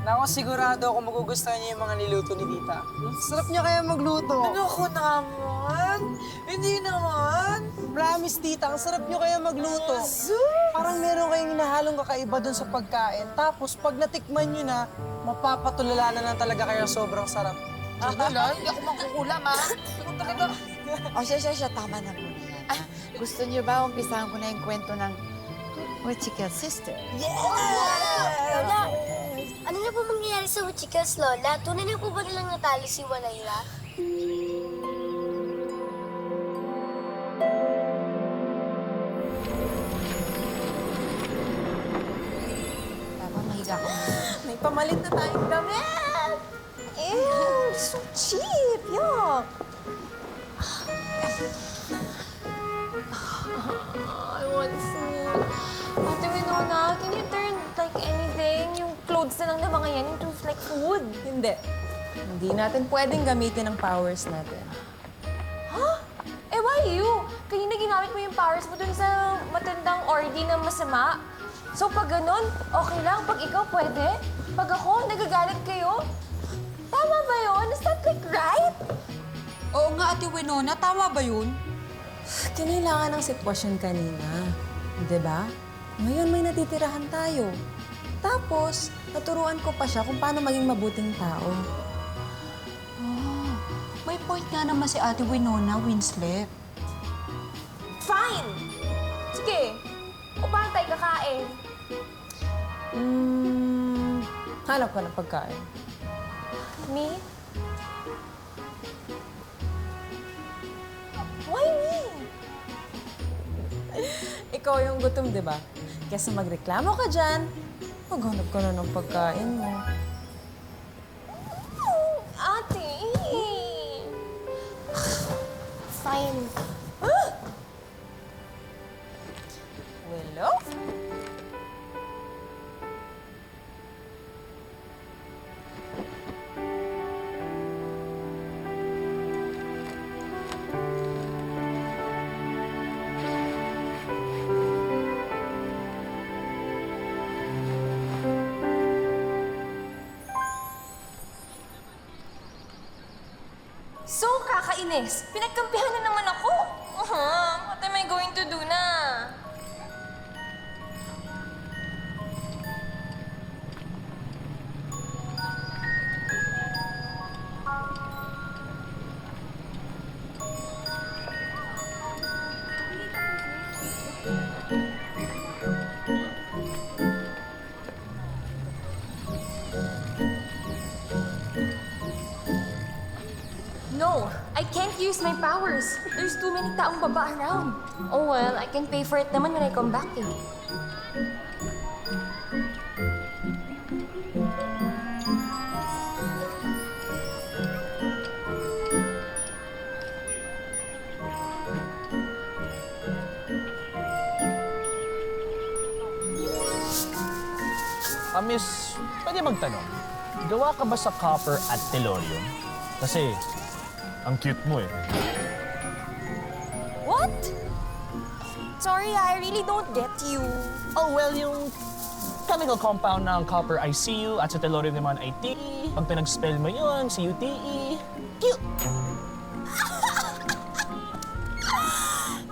Nako, sigurado ako magugustuhan niya yung mga niluto ni Tita. Sarap niya kaya magluto. Naku naman! Hindi naman! Promise, Tita, ang sarap niyo kaya magluto. Parang meron kayong hinahalong kakaiba dun sa pagkain. Tapos, pag natikman niyo na, mapapatulala na lang talaga kayo sobrang sarap. Hindi ako mangkukulam, ha? Talaga. O siya, tama na muna yan. Gusto niyo ba umpisahan ko na yung kwento ng Wichika Sister? Lola, ano na po mangyayari sa Wichikas, Lola? Tunay na po ba nilang natalo si Walayla? Tama, mahiga ko. May pamalit na tayong damit! Ew! So cheap! Yuck! I want food. Ate Winona, can you turn like anything? Yung clothes na lang na mga yan into like food. Hindi. Hindi natin pwedeng gamitin ang powers natin. Huh? Eh, why you? Kanina ginamit mo yung powers mo dun sa matandang ordi na masama. So, pag ganun, okay lang. Pag ikaw pwede. Pag ako, nagagalit kayo. Tama ba yun? Is that like right? Oo nga, Ate Winona, tama ba yun? Kinailangan ng sitwasyon kanina. Di ba? Ngayon may natitirahan tayo. Tapos, naturuan ko pa siya kung paano maging mabuting tao. Oh, may point nga naman si Ate Winona, Winslet. Fine! Sige. Upantay, kakain. Hanap ka ng pagkain. Me? Why me? Ikaw yung gutom, di ba? Kesa magreklamo ka dyan, maghanap ka na ng pagkain mo. kumain. Willow? So, kakainis. Pinagkampihan na naman ako. What am I going to do na? No, I can't use my powers. There's too many taong baba around. Oh well, I can pay for it naman when I come back eh. Miss, pwede magtanong, gawa ka ba sa copper at tellurium? Kasi, ang cute mo eh. What? Sorry, I really don't get you. Oh, well, yung chemical compound ng copper ay Cu at sa tellurium naman ay Te. Pag pinag-spell mo yun, C-U-T-E. Cute!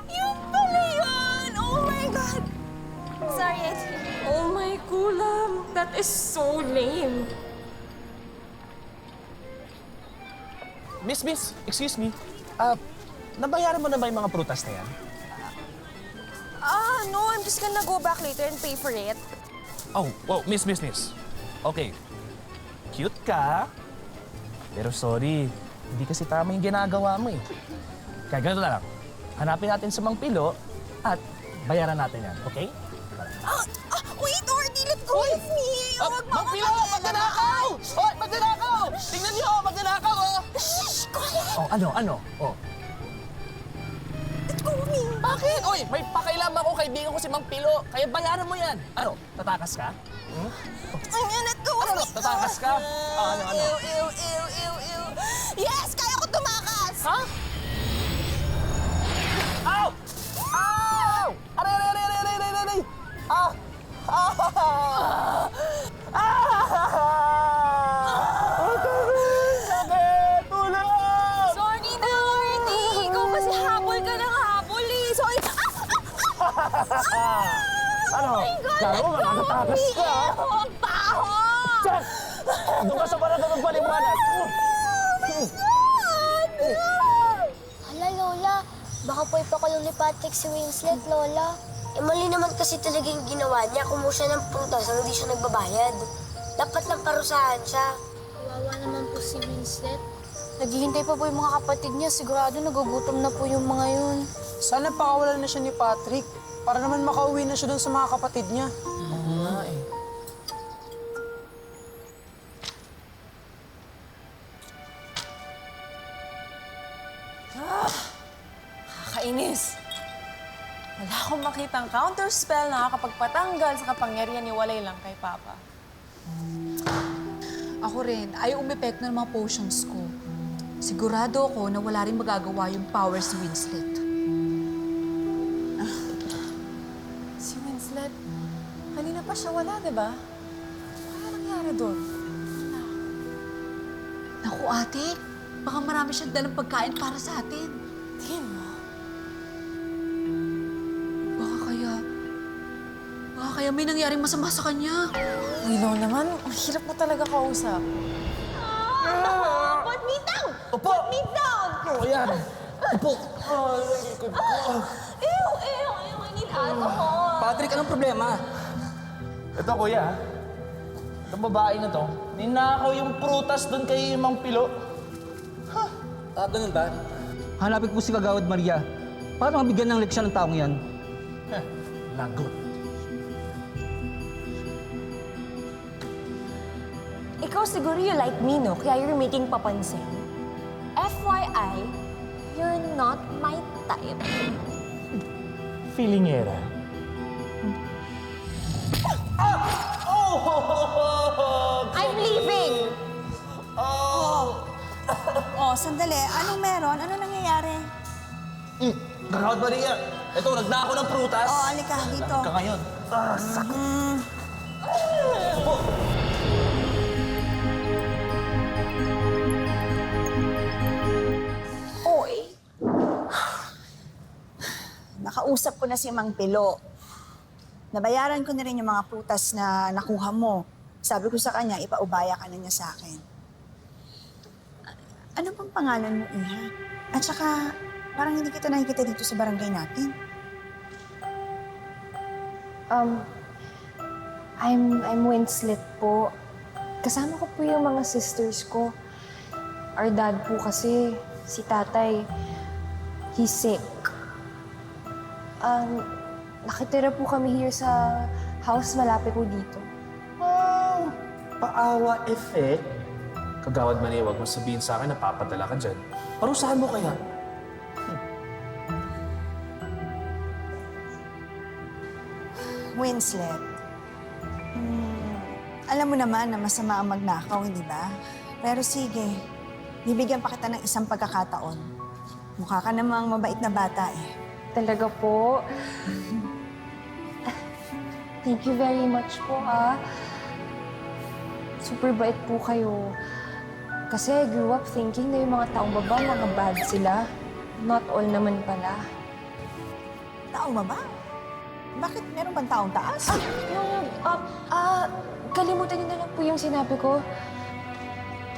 Yun pala yun! Oh my God! Sorry, Ethel. Oh my kulam, that is so lame. Miss, excuse me. Nabayaran mo na ba yung mga prutas na yan? No, I'm just gonna go back later and pay for it. Oh, miss. Okay. Cute ka. Pero sorry, hindi kasi tama yung ginagawa mo eh. Kaya ganito na lang. Hanapin natin sa Mang Pilo at bayaran natin yan, okay? Wait, Ordy, let go of me! Mang Pilo! Magnanakaw! Hoy, magnanakaw! Tingnan niyo, magnanakaw, oh! Shh! Quiet! Oh, ano? Oh. Let go of me! Bakit? Oy, may pakailangan ako, kaibigan ko si Mang Pilo. Kaya bayaran mo yan. Ano, tatakas ka? Let go of me! Tatakas ka? Ano? Ew. Yes! Kaya ko tumakas! Ha? Ow! Ow! Aray! Ah! Sakit! Tulong! Sorry na, Ordy! Ikaw kasi habol ka ng habol eh! Sorry! Ano? Karo, makakatakas ka! Ang baho! Check! Doon ka sa barangay magbaliwanag! Hala, Lola. Baka po ipakulong ni Patrick si Winslet, Lola. Mali naman kasi talaga yung ginawa niya. Kumuha siya ng prutas nang hindi siya nagbabayad. Dapat lang parusahan siya. Kawawa naman po si Winslet. Naghihintay pa po yung mga kapatid niya. Sigurado nagugutom na po yung mga yun. Sana pakawalan na siya ni Patrick para naman makauwi na siya doon sa mga kapatid niya. Kakainis! Wala akong makitang counterspell na nakakapagpatanggal sa kapangyarihan ni Walay lang kay Papa. Ako rin, ayaw umepekto ng mga potions ko. Sigurado ako na wala rin magagawa yung powers ni Winslet. Si Winslet, kanina pa siya wala, di ba? Ano nangyari doon? Naku ate, baka marami siyang dalang pagkain para sa atin. Tingin mo? Baka kaya may nangyaring masama sa kanya. Willow naman, ang hirap mo talaga kausap. Put me down! Upo! Put me down! Oh, yan! Upo! Ew! I need alcohol. Patrick, anong problema? Ito, kuya. Itong babae na to, ninakaw yung prutas doon kay Mang Pilo. Ganun ba? Hanapin po si Kagawad Maria para mabigyan ng leksyon ng taong yan. Lagot. Ikaw siguro you like me, no? Kaya you're making papansin. FYI, You're not my type. Feelingera. I'm leaving! Oh, sandali. Anong meron? Ano nangyayari? Kagawad Maria, ito, nagnako ng prutas. Oh, alika dito. Ka ngayon. Oy. Nakausap ko na si Mang Pilo. Nabayaran ko na rin yung mga prutas na nakuha mo. Sabi ko sa kanya, ipaubaya ka na niya sa akin. Ano bang pangalan mo, Iha? At saka, parang hindi kita nakikita dito sa barangay natin. I'm Winslet po. Kasama ko po yung mga sisters ko. Our dad po kasi, si tatay, he's sick. Nakitira po kami here sa house malapit po dito. Oh, paawa effect. Kagawad Maria, huwag mo sabihin sa akin na papadala ka dyan. Parusahan mo kaya? Winslet, alam mo naman na masama ang magnakaw, hindi ba? Pero sige, bibigyan pa kita ng isang pagkakataon. Mukha ka namang mabait na bata eh. Talaga po. Thank you very much po, ah. Super bait po kayo. Kasi I grew up thinking na yung mga taong baba, mga bad sila. Not all naman pala. Taong baba? Bakit meron bang taong taas? Kalimutan niyo na lang po yung sinabi ko.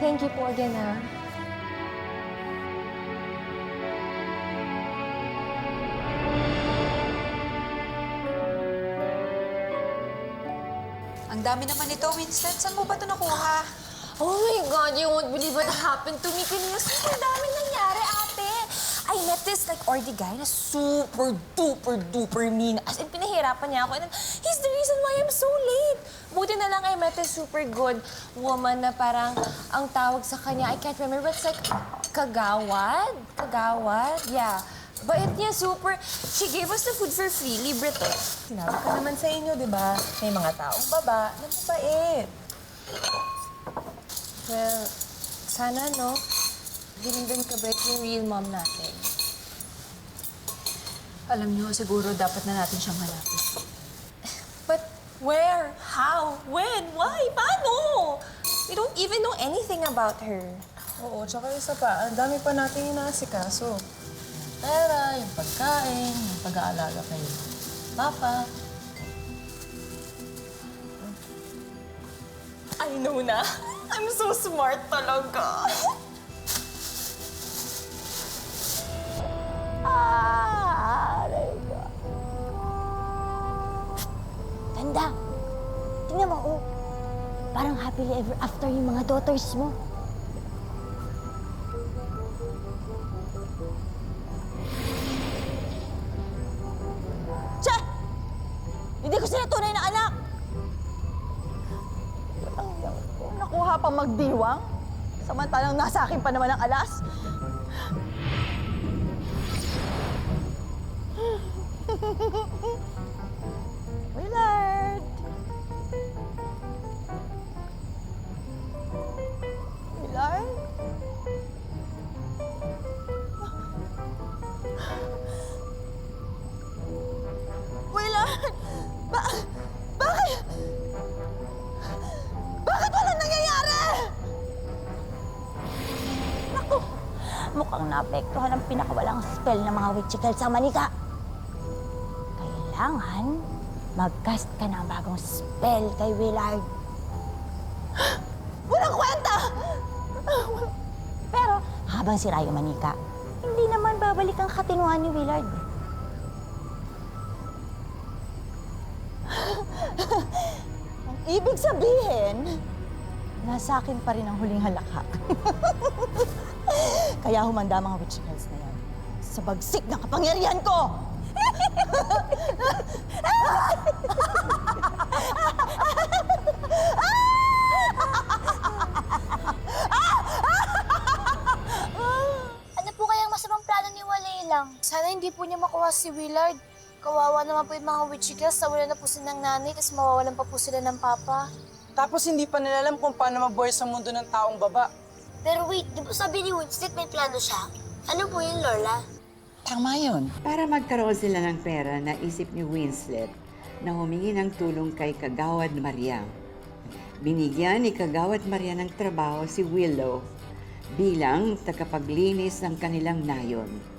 Thank you po again, ah. Ang dami naman ito, Winslet. Saan mo ba ito nakuha? Oh my God, you won't believe what happened to me kanina. Super daming nangyari, ate. I met this ordy guy na super duper mean. As in, pinahirapan niya ako. And he's the reason why I'm so late. Buti na lang I met a super good woman na parang ang tawag sa kanya, I can't remember, but it's like kagawad? Kagawad? Yeah. Bait niya, super. She gave us the food for free. Libre to. Sinabi ko naman sa inyo, di ba? May mga taong baba na mabait. Well, sana, no? Ganun din kabait yung real mom natin. Alam niyo, siguro dapat na natin siyang hanapin. But where? How? When? Why? Paano? We don't even know anything about her. Oo, tsaka isa pa, ang dami pa natin inaasikaso. Pera, yung pagkain, yung pag-aalaga kay Papa. I know na. I'm so smart talaga. Tanda, tingnan mo, oh. Parang happily ever after yung mga daughters mo. Tsa! Hindi ko sila tunay na anak! Nakuha pang magdiwang? Samantalang nasa akin pa naman ang alas? Willard! Willard? Willard! Bakit? Bakit walang nangyayari? Naku, mukhang naapektuhan ang pinakawalang spell ng mga witchical sa Manika. Kailangan mag-cast ka ng bagong spell kay Willard. Walang kwenta! Pero habang sira yung Manika, hindi naman babalik ang katinuan ni Willard. Ang ibig sabihin, nasa akin pa rin ang huling halakhak. Kaya humanda mga witchicals na yan sa bagsik ng kapangyarihan ko! Ano po kayang masamang plano hindi po niya makuha si Willard. Kawawa naman po yung mga Wichigas, nawalan na po sila ng nanay, tapos mawawalan pa po sila ng papa. Tapos hindi pa nila alam kung paano mabuhay sa mundo ng taong baba. Pero wait, di ba sabi ni Winslet may plano siya? Ano po yun, Lola? Tama yun. Para magkaroon sila ng pera, naisip ni Winslet na humingi ng tulong kay Kagawad Maria. Binigyan ni Kagawad Maria ng trabaho si Willow bilang tagapaglinis ng kanilang nayon.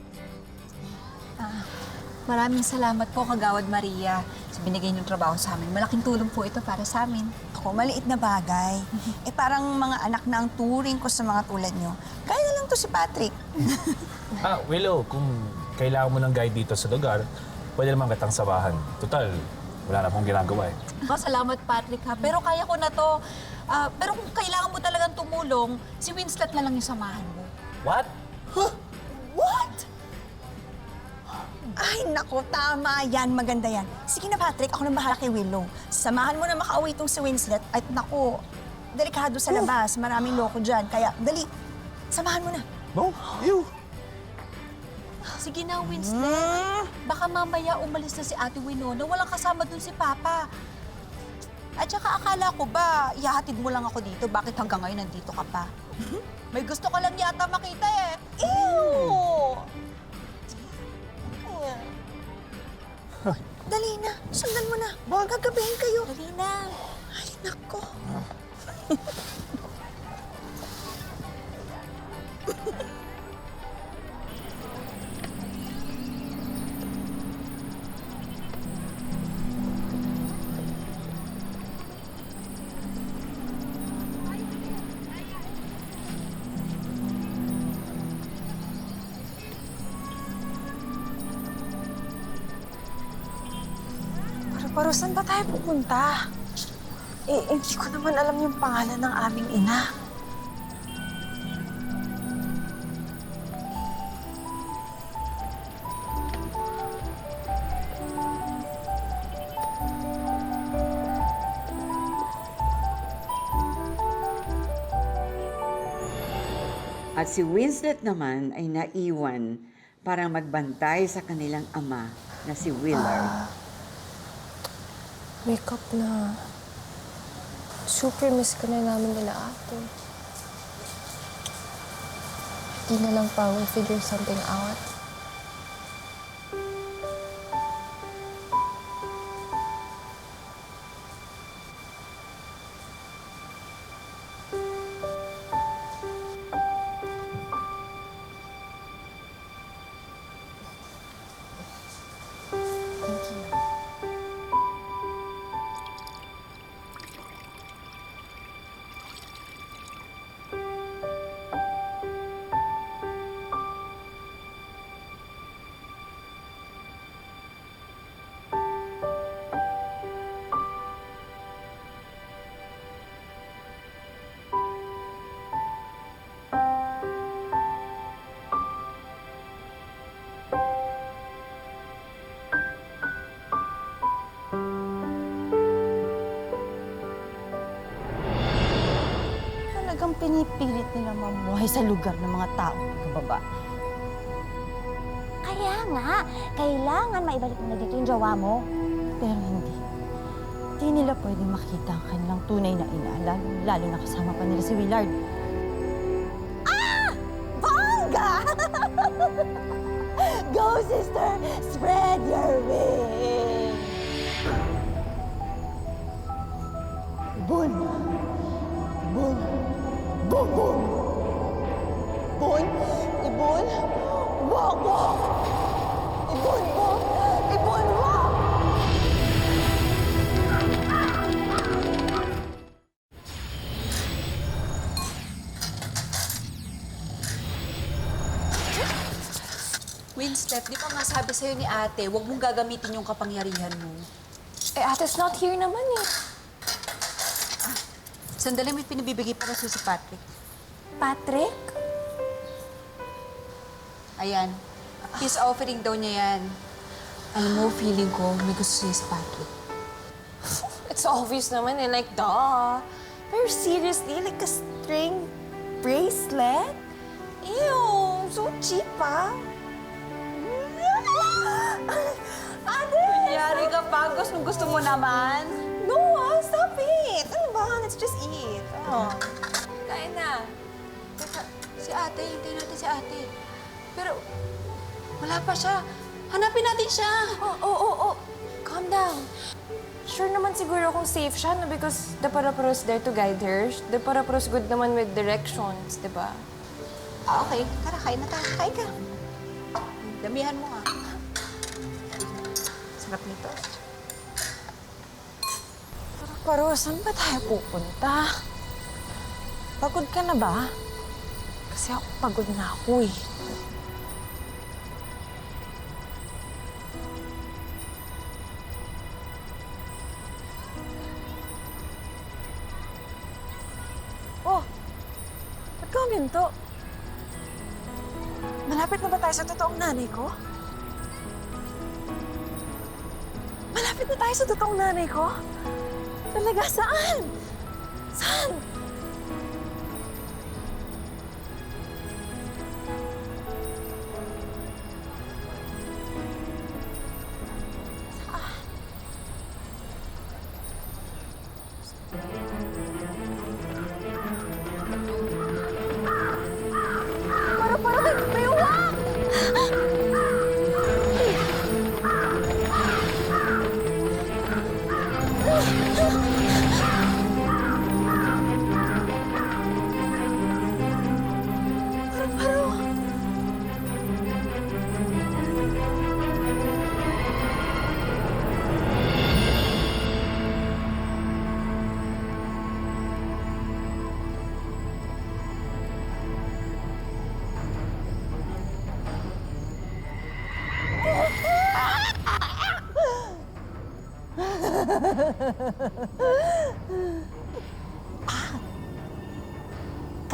Maraming salamat po, Kagawad Maria, sa binigay niyong trabaho sa amin. Malaking tulong po ito para sa amin. Ako, maliit na bagay. Parang mga anak na ang turing ko sa mga tulad nyo. Kaya na lang to si Patrick. Willow, kung kailangan mo ng guide dito sa lugar, pwede naman kitang sabahan. Total, wala na pong ginagawa eh. Salamat, Patrick, ha? Pero kaya ko na to. Pero kung kailangan mo talagang tumulong, si Winslet na lang yung samahan mo. What? What? Ay, naku, tama yan. Maganda yan. Sige na, Patrick. Ako nang bahala kay Willow. Samahan mo na makauwi itong si Winslet. At naku, delikado sa labas. Maraming loko dyan. Kaya, dali. Samahan mo na. No, you. Sige na, Winslet. Baka mamaya umalis na si Ate Winona. Walang kasama dun si Papa. At saka akala ko ba, ihahatid mo lang ako dito? Bakit hanggang ngayon nandito ka pa? May gusto ka lang yata makita eh. Ew! Dali na. Sundan mo na. Gagabihin kayo. Dali na. Ay, nako. Pero saan ba tayo pupunta? Hindi ko naman alam yung pangalan ng aming ina. At si Winslet naman ay naiwan para magbantay sa kanilang ama na si Willard. Wake up na. Super miss ka na namin nila ate. Di na lang pa we'll figure something out. Talagang pinipilit nila mamuhay sa lugar ng mga taong nagkababa. Kaya nga, kailangan maibalik mo na dito yung jowa mo. Pero hindi. Hindi nila pwedeng makita ang kanilang tunay na ina, lalo na kasama pa nila si Willard. Bongga! Go, sister! Spread your wings! Bun! Bun! Bun! Bun! Bun! Ibun! Wak! Wak! Ibun! Bun! Ibun! Wak! Winslet, di ba nga sabi sa'yo ni ate, huwag mong gagamitin yung kapangyarihan mo. Ate's not here naman eh. Sandali, may pinabibigay para si Patrick. Patrick? Ayan. Peace offering daw niya yan. Alam mo, feeling ko, may gusto siya si Patrick. It's obvious naman eh, like, duh. Pero seriously, like a string bracelet? Ew, so cheap ah. Ate! Kunyari ka pa. Gusto mo naman. No, stop it. Ano ba? Let's just eat. Oh. Kain na. Teka, si ate. Hintayin natin si ate. Pero, wala pa siya. Hanapin natin siya. Oh. Calm down. Sure naman siguro kung safe siya, no? Because the Paraparo's there to guide her. The Paraparo's good naman with directions, di ba? Okay. Tara, kain na tayo. Kain ka. Damihan mo ah. Sarap nito. Pero saan ba tayo pupunta? Pagod ka na ba? Kasi ako pagod na ako eh. Oh! Ba't ka huminto? Malapit na ba tayo sa totoong nanay ko? Malapit na tayo sa totoong nanay ko? Talaga, saan? Saan?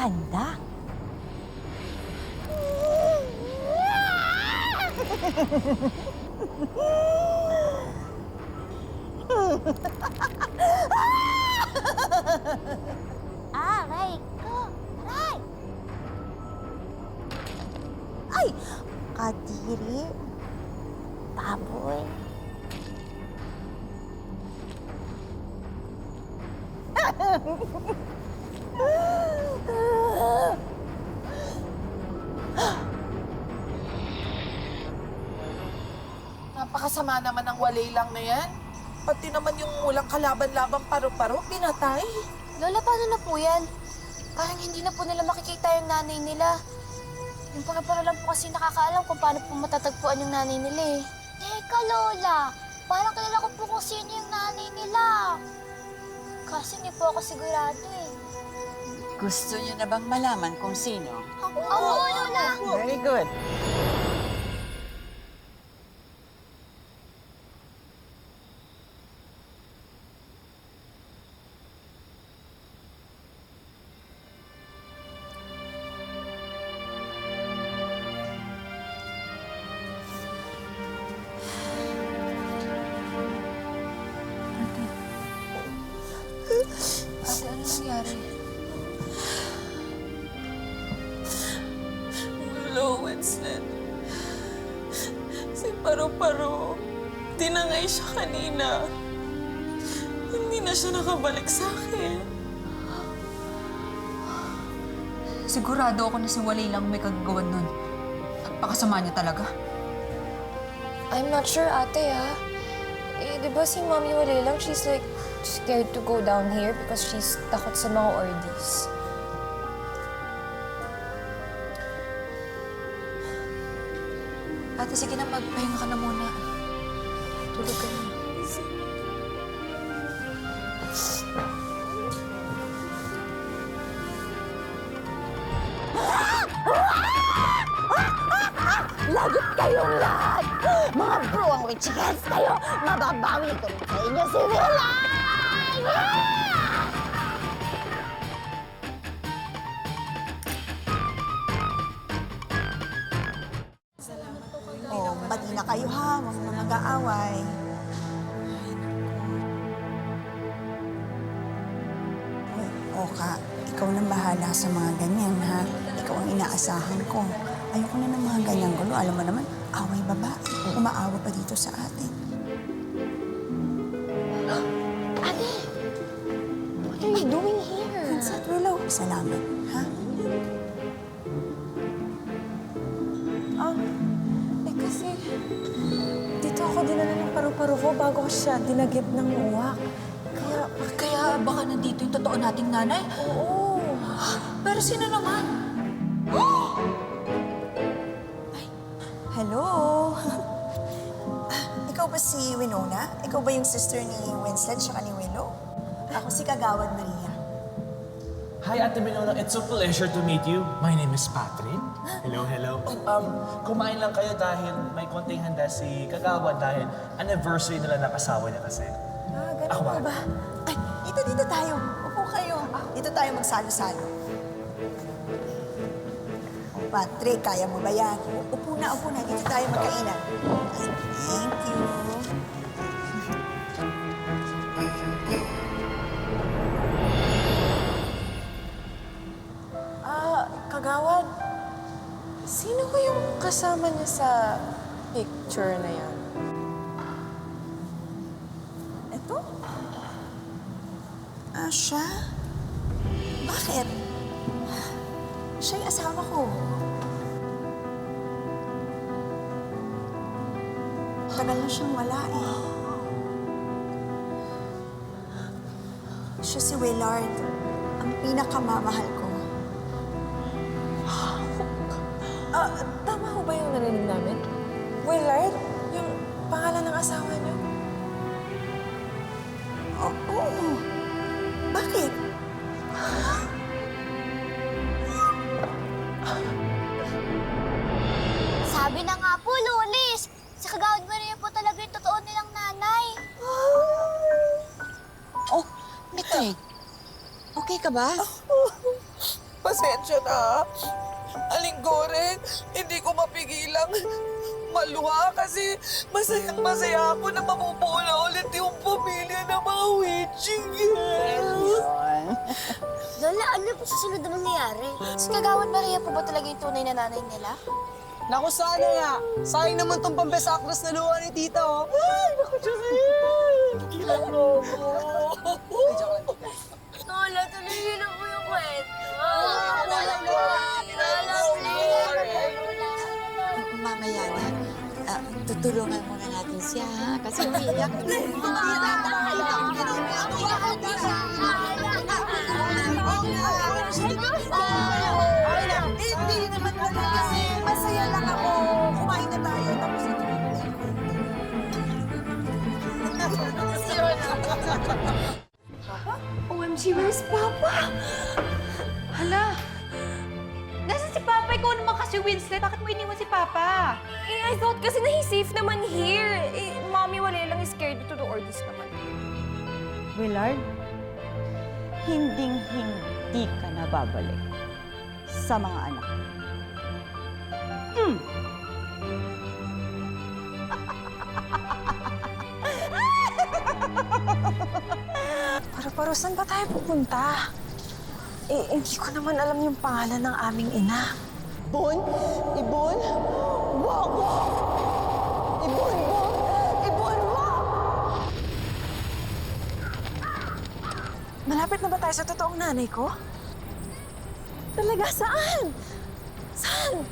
Ganda. Aray ko! Aray! Ay! Kadiri. Baboy. Napakasama naman ng walay lang na yan. Pati naman yung walang kalaban-labang paro-paro, pinatay. Lola, paano na po yan? Parang hindi na po nila makikita yung nanay nila. Yung para lang po kasi nakakaalam kung paano po matatagpuan yung nanay nila eh. Teka, Lola. Parang kilala ko po kung sino yung nanay nila. Kasi hindi po ako sigurado eh. Gusto niyo na bang malaman kung sino? Oo, Lola! Very good. Ate, ano nangyari? Hello, Winslet. Si Paro-Paro, tinangay siya kanina. Hindi na siya nakabalik sa akin. Sigurado ako na si Walay lang may kagagawan nun. Napakasama niya talaga. I'm not sure, ate, ah. Eh, di ba si Mommy wala lang, she's like scared to go down here because she's takot sa mga ordies. Ate, sige na, magpahinga ka na muna. Tulog ka na. Lagot kayong lahat! Mga bruwang witches kayo! Mababawi ko rin sa inyo si Willard! Oh, bati na kayo ha. Huwag na nag-aaway. Oka, ikaw nang bahala sa mga ganyan ha. Ikaw ang inaasahan ko. Ayoko na ng mga ganyang gulo. Alam mo naman, away babae. Umaawa pa dito sa atin. Ate, what are you doing here? Vincent, Willow. Salamat, ha? Kasi dito ako dinala ng paru-paro ko bago ko siya dinagip ng uwak. Kaya baka nandito yung totoo nating nanay? Oo. Pero sino naman? Ay, hello? Ikaw ba si Winona? Ikaw ba yung sister ni Winslet siya ni Willow? Ako si Kagawad Maria. Hi, Ate Winona. It's a pleasure to meet you. My name is Patrick. Hello, hello. Kumain lang kayo dahil may konting handa si Kagawad dahil anniversary nila ng asawa niya kasi. Ganun Ako po ba? ba? Ay, dito tayo. Upo kayo. Dito tayo magsalo-salo. Patrick, kaya mo ba yan? Upo na. Dito tayo magkainan. Thank you. Kagawad, sino ko yung kasama niya sa picture na yan? Eto? Siya? Bakit? Siya yung asawa ko. Tagal na siyang wala eh. Siya si Willard, ang pinakamamahal ko. Tama ho ba yung narinig namin? Willard? Yung pangalan ng asawa niyo? Oo. Bakit? Sabi na nga po, Lulis! Si Kagawad Maria po talaga yung totoo nilang nanay. Oh, Mitre. Okay ka ba? Pasensya na. Aling Goreng, hindi ko mapigilang maluha kasi masayang-masaya ako na mamubuo na ulit yung pamilya ng mga witching girls. Lola, ano po susunod na mangyayari? Si Kagawad Maria po ba talaga yung tunay na nanay nila? Naku, sana nga. Sayang naman tong pambes actress na luha ni tita, oh. Ay, naku, Jocelyn! Kilang mo ko. Ay, joke lang, tita. Lola, tuloy na po yung kwento. Mamaya na. Tutulungan muna natin siya, ha? Kasi umiiyak. Hindi naman wala kasi masaya lang ako. Kumain na tayo, tapos ito. OMG, where's Papa? Hala! Nasaan si Papa? Ikaw naman kasi, Winslet. Bakit mo iniwan si Papa? I thought kasi na he's safe naman here. Mommy, wala lang scared dito to Ordis naman. Willard, hinding-hindi ka na babalik sa mga anak mo. Paru-paro, saan ba tayo pupunta? Hindi ko naman alam yung pangalan ng aming ina. Ibon? Ibon? Wag! Ibon! Ibon! Wag! Malapit na ba tayo sa totoong nanay ko? Talaga, saan? Saan?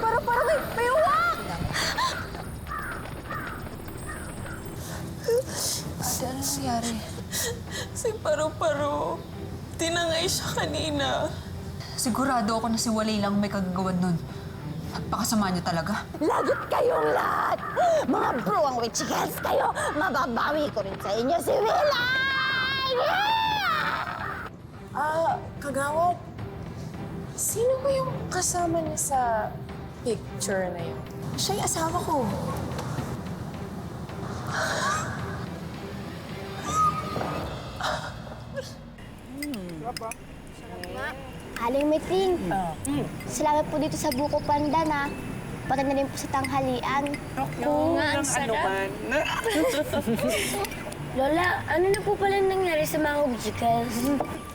Paru-paro, may uwak! Ate, ano nangyari? Si Paru-paro, tinangay siya kanina. Sigurado ako na si Walay lang may kagagawan nun. Napakasama niya talaga. Lagot kayong lahat! Mga bruwang witchicans kayo! Mababawi ko rin sa inyo si Willa! Kagawad, sino ba yung kasama niya sa picture na yun? Siya yung asawa ko. Aling Miting, salamat po dito sa Buko Panda na pati na rin po sa tanghalian. Oo nga, ang sarap. Lola, ano na po pala nangyari sa mga witchicans?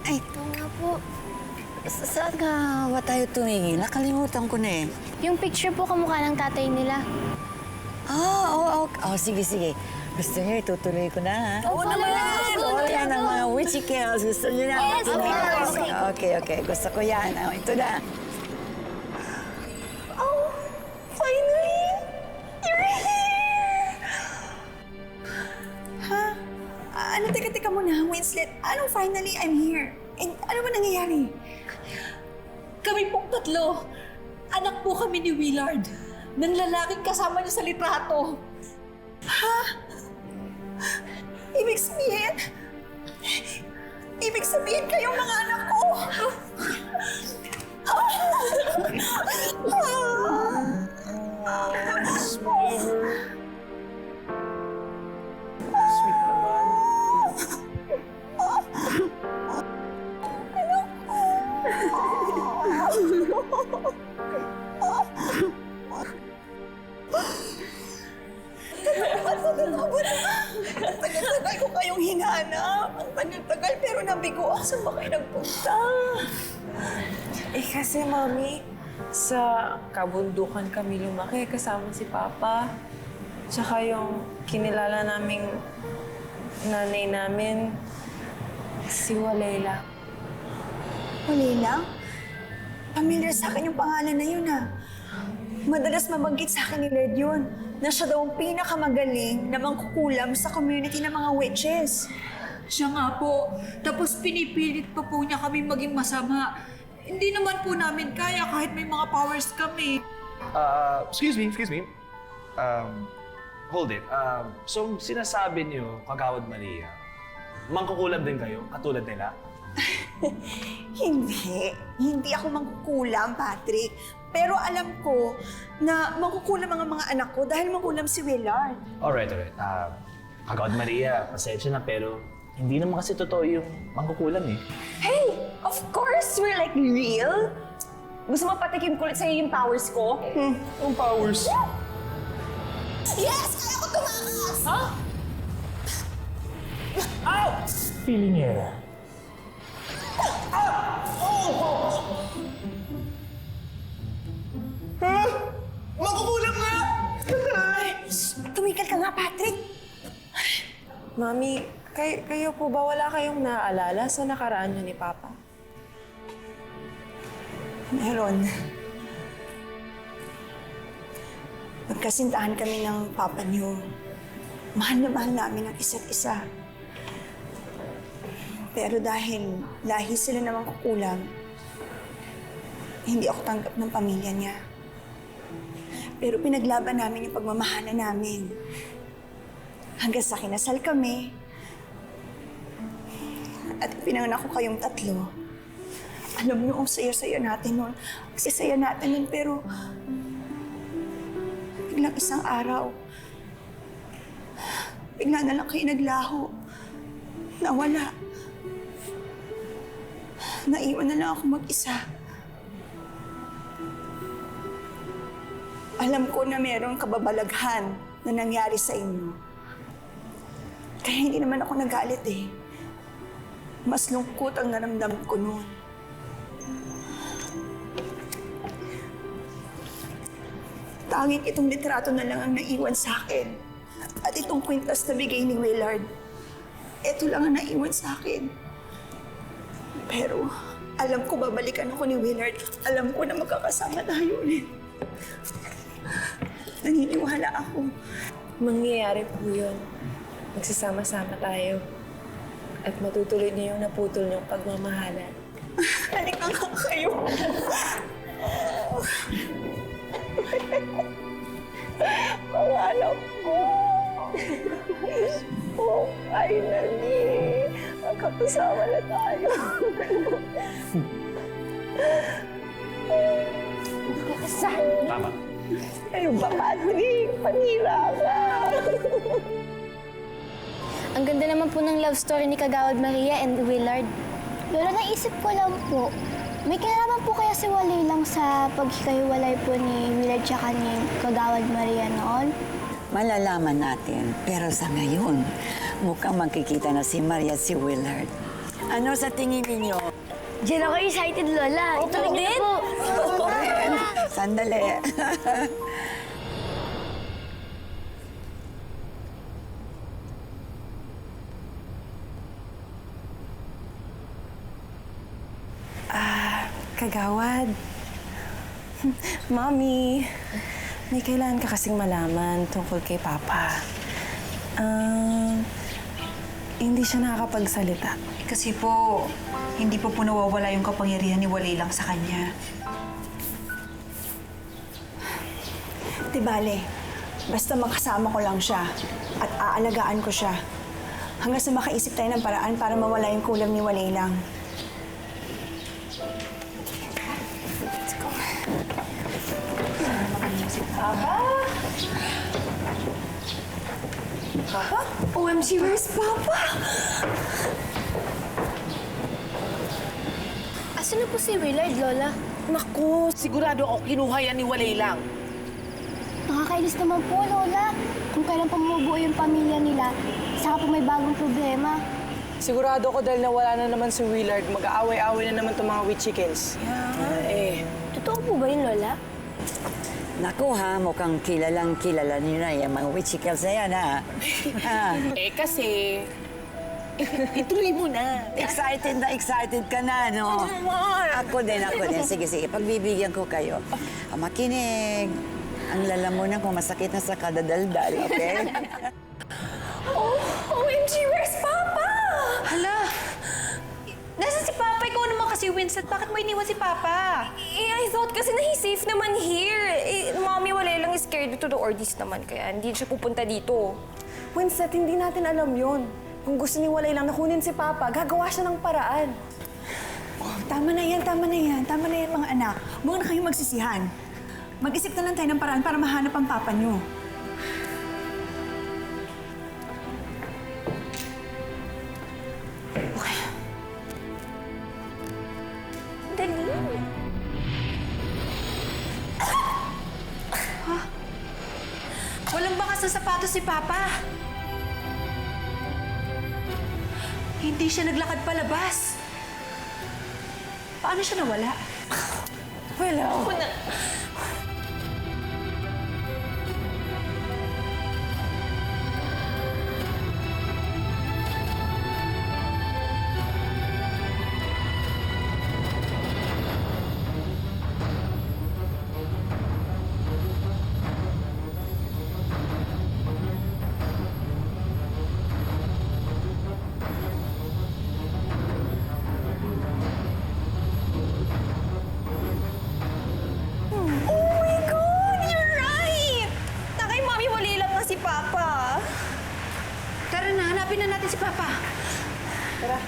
Ay, ito nga po. Saan nga ba tayo tumingin? Nakalimutan ko na eh. Yung picture po kamukha ng tatay nila. Sige. Gusto niyo, itutuloy ko na, ha? Oo naman! Yan ang mga witchy kills. Gusto niyo na? Yes, of course. Okay. Gusto ko yan. Ito na. Finally! You're here! Ha? Teka muna, Winslet. Anong finally I'm here? And ano ba nangyayari? Kami pong tatlo. Anak po kami ni Willard. Nang lalaking kasama niya sa litrato. Ha? Ibig sabihin kayong mga anak ko? Tagal ko kayong hinanap. Ang tagal pero nabigo ako. Saan ba kayo nagpunta? Kasi, Mami, sa kabundukan kami lumaki kasama si Papa. Tsaka yung kinilala naming nanay namin, si Walayla. Walayla? Familiar sa akin yung pangalan na yun, ha? Madalas mabanggit sa akin ni Led yun na siya daw ang pinakamagaling na mangkukulam sa community ng mga witches. Siya nga po. Tapos pinipilit pa po niya kami maging masama. Hindi naman po namin kaya kahit may mga powers kami. Excuse me. Hold it. So, sinasabi niyo, Kagawad Maria, mangkukulam din kayo, katulad nila? Hindi ako mangkukulam, Patrick. Pero alam ko na mangkukulam ang mga anak ko dahil mangkulam si Willard. Alright. Kagawad Maria, pasensya na, pero hindi naman kasi totoo yung mangkukulam eh. Hey! Of course, we're like real. Gusto mo patikim ko ulit sa'yo yung powers ko? Yung powers? Yes! Kaya ko tumakas! Feeling niya. Mangkukulam nga! Tumigil ka nga, Patrick. Mami, kayo po ba wala kayong naaalala sa nakaraan niyo ni Papa? Meron. Magkasintahan kami ng papa niyo. Mahal na mahal namin ang isa't isa. Pero dahil lahi sila namang kukulam, hindi ako tanggap ng pamilya niya. Pero pinaglaban namin yung pagmamahalan namin. Hanggang sa kinasal kami. At pinanganak ko kayong tatlo. Alam niyo, ang saya-saya natin nun. Saya natin nun, pero biglang isang araw, bigla na lang kayo naglaho. Nawala. Naiwan na lang ako mag-isa. Alam ko na mayroong kababalaghan na nangyari sa inyo. Kaya hindi naman ako nagalit eh. Mas lungkot ang naramdaman ko noon. Tanging itong litrato na lang ang naiwan sa akin. At itong kwintas na bigay ni Willard. Ito lang ang naiwan sa akin. Pero alam ko babalikan ako ni Willard. Alam ko na magkakasama tayo ulit. Naniniwala ako. Mangyayari po yun. Magsasama-sama tayo. At matutuloy niyo yung naputol niyong pagmamahalan. Halika nga kayo. Mga anak ko. Oh, finally. Magkakasama na tayo. Magkakasal. Tama. Ano ba, Patrick? Panira ka. Ang ganda naman po ng love story ni Kagawad Maria and Willard. Pero naisip ko lang po, may kinalaman po kaya si Walaylang sa paghihiwalay po ni Willard tsaka ni Kagawad Maria noon? Malalaman natin. Pero sa ngayon, mukhang magkikita na si Maria at si Willard. Ano sa tingin ninyo? Diyan ako excited, Lola. Ituloy niyo na po. Ako rin. Sandali. Kagawad. Mami, may kailangan ka kasing malaman tungkol kay Papa. Hindi siya nakakapagsalita. Kasi po, hindi po nawawala yung kapangyarihan ni Walilang sa kanya. Di bale, basta makasama ko lang siya at aalagaan ko siya. Hanggang sa makaisip tayo ng paraan para mawala yung kulam ni Walilang. Let's go. Papa? Papa? OMG, where's Papa? Asan na po si Willard, Lola? Naku, sigurado ako kinuha yan ni Walilang. Nakakainis naman po, Lola. Kung kailan pa mabubuo yung pamilya nila, saka po may bagong problema. Sigurado ko dahil nawala na naman si Willard, mag-aaway-aaway na naman itong mga witch chickens. Totoo po ba yun, Lola? Naku ha, mukhang kilala niyo na yung mga witchicals na yan ha. Kasi, ituloy mo na. Excited ka na, no? Ako din. Sige, pagbibigyan ko kayo. Makinig. Ang lalamunan kung masakit na sa kadadaldal, okay? OMG, where's Papa? Hala! Nasaan si Papa? Ikaw naman kasi, Winslet. Bakit mo iniwan si Papa? I thought kasi na he's safe naman here. Mommy, Walilang is scared to the Ordies naman, kaya hindi siya pupunta dito. Winslet, hindi natin alam yon. Kung gusto ni Walilang nakunin si Papa, gagawa siya ng paraan. Oh, tama na yan, mga anak. Huwag na kayong magsisihan. Mag-isip na lang tayo ng paraan para mahanap ang Papa niyo. Dali. Walang bakas sa sapatos si Papa. Hindi siya naglakad palabas. Paano siya nawala? Wala. Tara na, hanapin na natin si Papa. Tara.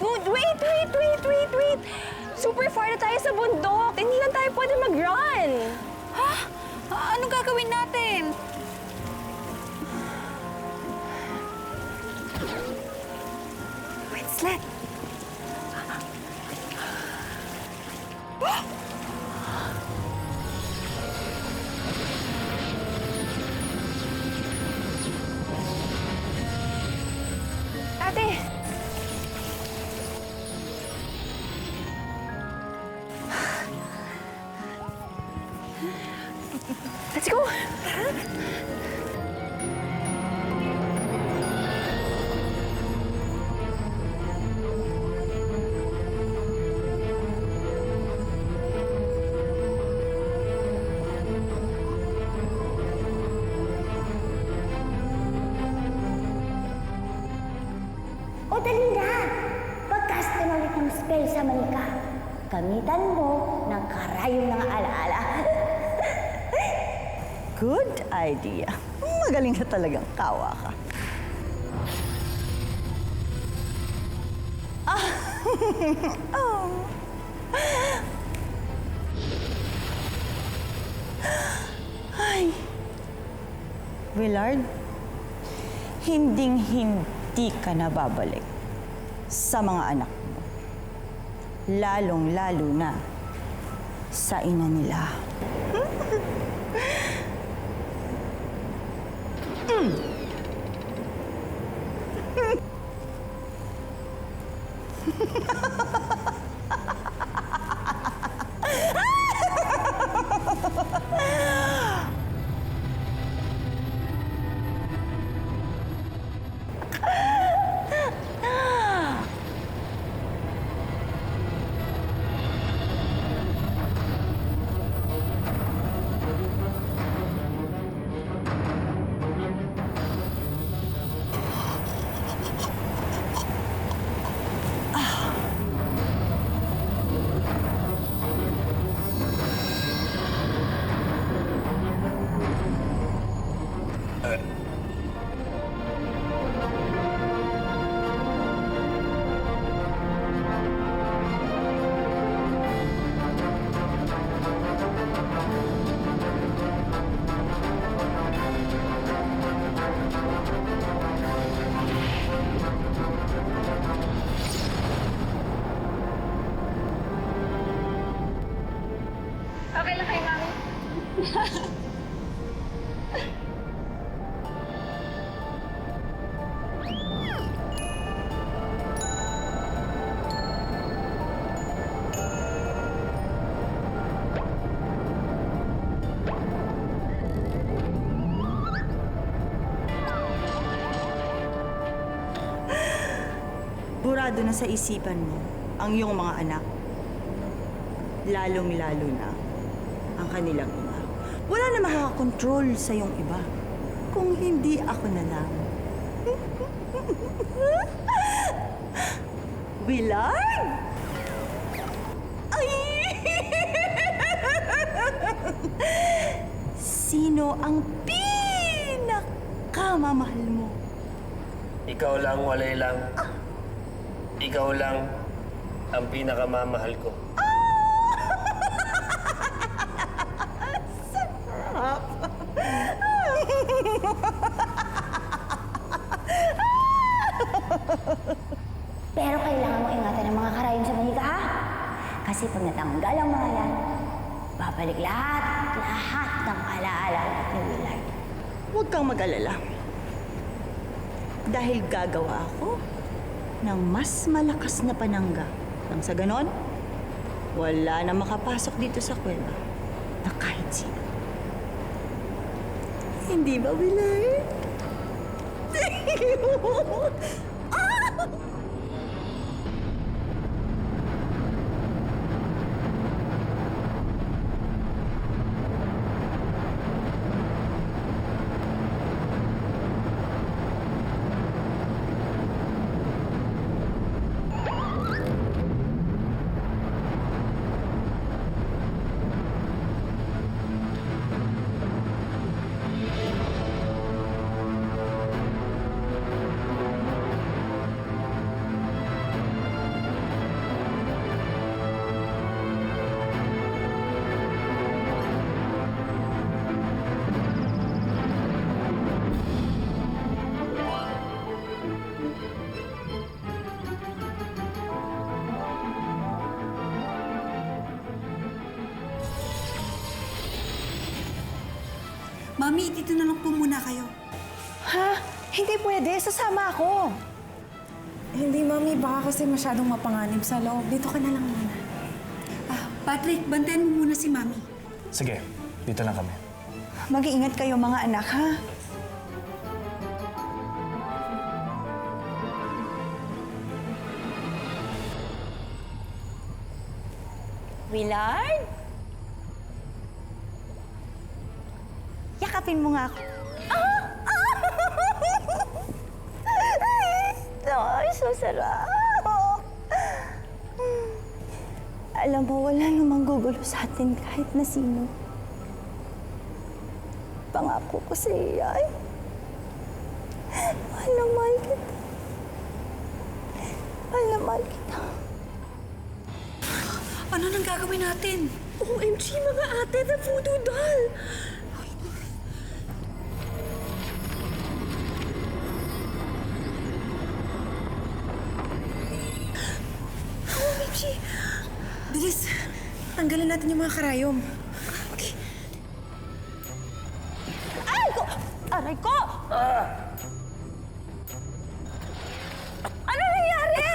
Dude, wait! Super far na tayo sa bundok. Hindi lang tayo pwede mag-run. Ha? Anong gagawin natin? Winslet! Ate! Let's go! O dali na! Pagcast ka na ulit ng spell sa manika. Gamitan mo ng karayong ng alaala. Good idea. Magaling ka talagang kawa ka. Oh. Ay. Willard, hinding-hindi ka na babalik sa mga anak mo. Lalong-lalo na sa ina nila. Okay lang kayo, Mami? Burado na sa isipan mo ang iyong mga anak. Lalong-lalo na ang kanilang ina. Wala na makakakontrol sa iyong iba kung hindi ako na lang. Willard? Ay! Sino ang pinakamamahal mo? Ikaw lang, walay lang. Ikaw lang ang pinakamamahal ko. Sarap! Pero kailangan mo ingatan ang mga karayom sa manika, ha? Kasi pag natanggal ang mga yan, babalik lahat ng alaala ni Willard. Huwag kang mag-alala. Dahil gagawa ako ng mas malakas na panangga. Nang sa ganon, wala na makapasok dito sa kuweba na kahit sino. Hindi ba, Willard? Mami, dito na lang po muna kayo. Ha? Hindi pwede. Sasama ako. Hindi, Mami. Baka kasi masyadong mapanganib sa loob. Dito ka na lang muna. Patrick, bantayan mo muna si Mami. Sige, dito lang kami. Mag-iingat kayo mga anak, ha? Willard? Yakapin mo nga ako. Ay, so sarap. Alam mo, wala namang gugulo sa atin kahit na sino. Pangako ko sa iyo ay mahal na mahal kita. Mahal na mahal kita. Ano nang gagawin natin? OMG, mga ate, the voodoo doll! OMG! tanggalin natin yung mga karayom. Okay. Aray ko! Aray ko! Ano nangyari?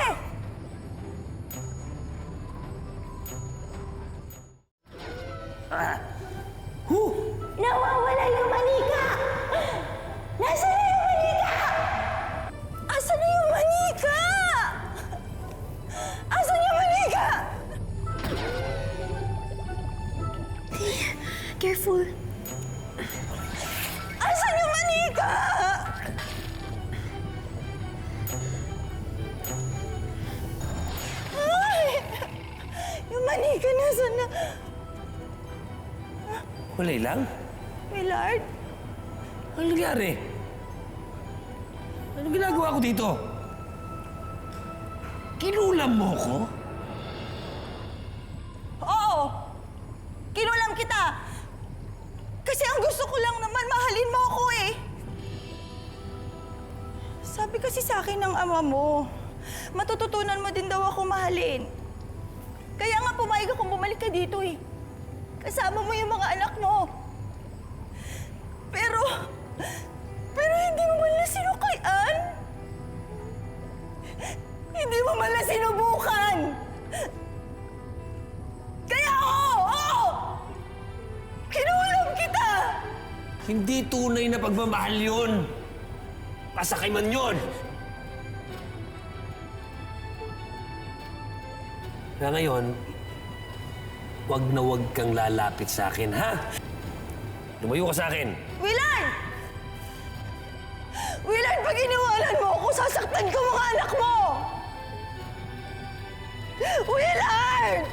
Nawawala yung manika! Nasaan na yung manika? Asan na yung manika? Asan yung manika? Careful. Asan yung manika? Ay! Yung manika nasaan na? Walay lang? Willard? Ano nangyari? Ano ginagawa ko dito? Kinulam mo ko? Oo! Kinulam kita! Kasi ang gusto ko lang naman, mahalin mo ako eh. Sabi kasi sa akin ng ama mo, matututunan mo din daw ako mahalin. Kaya nga pumayag akong bumalik ka dito eh. Kasama mo yung mga anak mo. Pero hindi mo man lang sinuklian. Hindi mo man lang sinubukan. Kaya oo! Kinulam kita! Hindi tunay na pagmamahal yun. Pasakay man yun. Kaya ngayon, wag na wag kang lalapit sa akin, ha? Lumayo ka sa akin. Willard! Willard, pag iniwanan mo ako, sasaktan ko mga anak mo! Willard!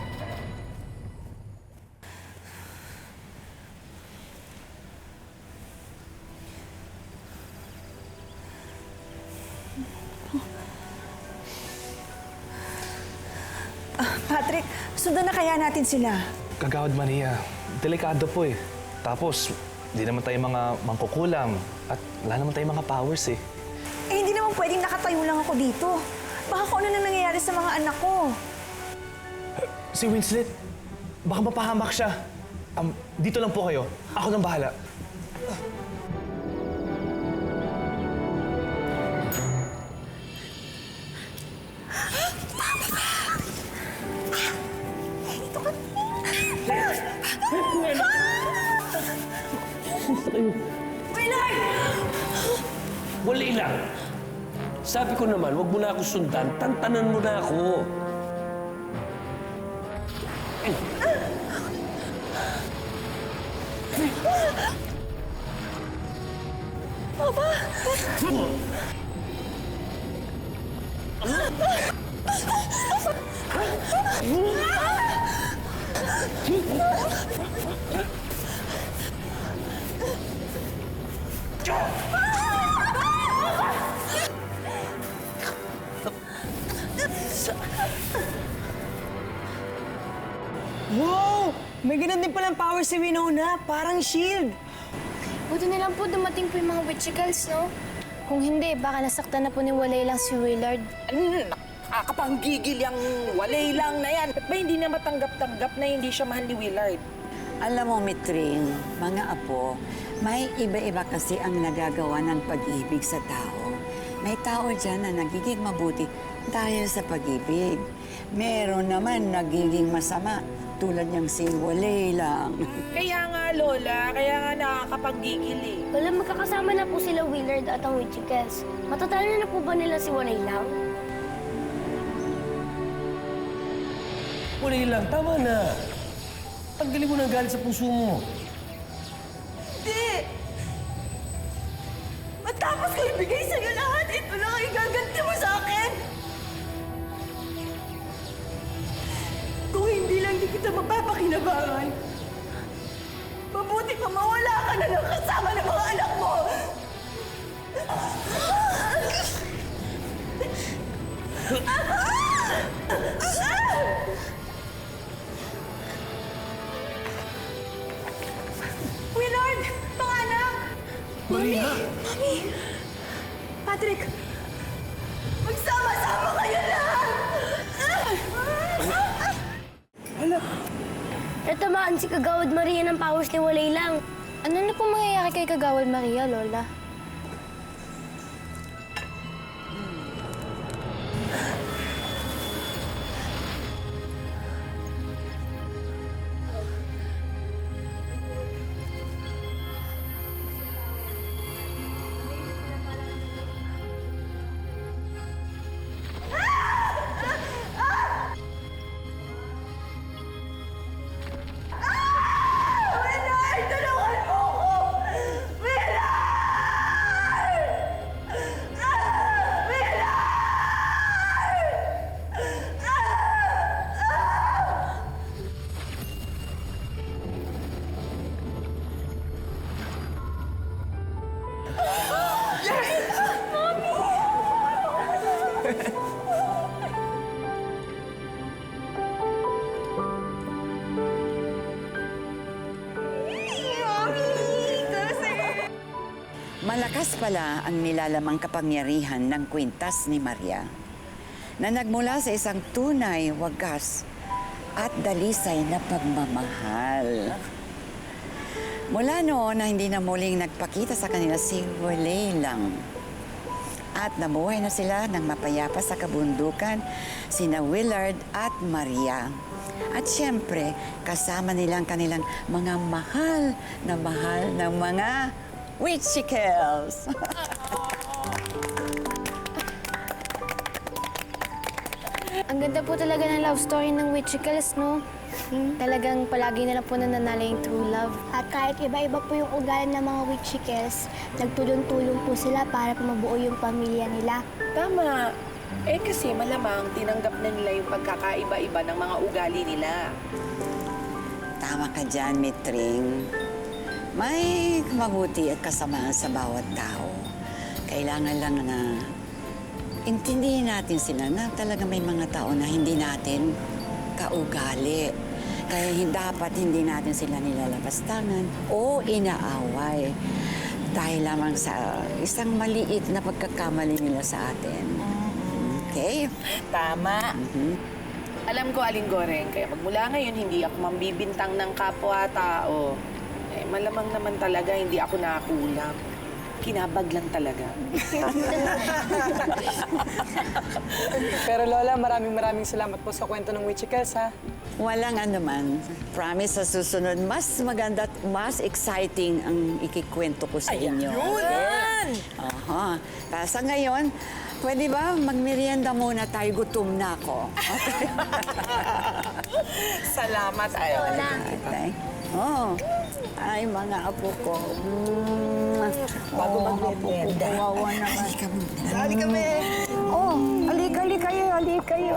Patrick, sundan na kaya natin sila? Kagawad Maria, delikado po eh. Tapos, di naman tayo mga mangkukulam at wala naman tayong mga powers eh. Eh, hindi naman pwedeng nakatayo lang ako dito. Baka kung ano na nangyayari sa mga anak ko. Si Winslet, baka mapahamak siya. Dito lang po kayo. Ako nang bahala. Wala lang. Sabi ko naman, wag mo na ako sundan. Tantanan mo na ako. Papa! Wow! May ganun din palang power si Winona. Parang shield. Buti na lang po dumating po yung mga witchicals, no? Kung hindi, baka nasaktan na po ni Walay lang si Willard. Nakapanggigil yung walay lang na yan. Ba't ba hindi na matanggap-tanggap na hindi siya mahal ni Willard? Alam mo, Mitring, mga apo, may iba-iba kasi ang nagagawa ng pag-ibig sa tao. May tao dyan na nagiging mabuti dahil sa pag-ibig. Meron naman nagiging masama tulad niyang si Walay lang. Kaya nga, Lola. Kaya nga nakakapanggigil eh. Wala, magkakasama na po sila Willard at ang witchicals. Matatalo na po ba nila si Walay lang? Walay lang, tama na. Tanggalin mo na ang galit sa puso mo. Hindi! Matapos ko ibigay sa'yo lahat, ito lang ang igaganti mo sa akin! Kung hindi lang di kita mapapakinabangan, mabuti pa mawala ka na lang kasama ng mga anak mo! Willard! Mga anak! Maria! Mami! Patrick! Magsama-sama kayo lahat! Natamaan si Kagawad Maria ng powers ni Walay lang. Ano na pong mangyayari kay Kagawad Maria, Lola? Malakas pala ang nilalamang kapangyarihan ng kwintas ni Maria na nagmula sa isang tunay, wagas at dalisay na pagmamahal. Mula noon na hindi na muling nagpakita sa kanila si Walay lang. At nabuhay na sila ng mapayapa sa kabundukan sina Willard at Maria. At siyempre, kasama nilang kanilang mga mahal na mga Witchicals! Ang ganda po talaga ng love story ng Witchicals, no? Talagang palagi na lang po nananalo yung true love. At kahit iba-iba po yung ugali ng mga Witchicals, nagtulong-tulong po sila para mabuo yung pamilya nila. Tama. Eh kasi malamang tinanggap na nila yung pagkakaiba-iba ng mga ugali nila. Tama ka dyan, Mitring. May mabuti at kasamaan sa bawat tao. Kailangan lang na intindihin natin sila na talaga may mga tao na hindi natin kaugali. Kaya dapat hindi natin sila nilalabastangan o inaaway dahil lamang sa isang maliit na pagkakamali nila sa atin. Okay? Tama. Alam ko, Aling Goreng, kaya magmula ngayon hindi ako mambibintang ng kapwa-tao. Eh, malamang naman talaga hindi ako nakakulang. Kinabag lang talaga. Pero Lola, maraming salamat po sa kwento ng Witchicals, ha? Walang anuman. Promise sa susunod, mas maganda at mas exciting ang ikikwento ko sa inyo. Yun! Aha. Kaya sa ngayon, pwede ba magmerienda muna tayo? Gutom na ako. Okay? Salamat, Lola. Okay. Oh. Ay, mga apo ko. Bago mag-merienda. Kawawa naman. Halika muna. Sali kami. Oh, halika kayo.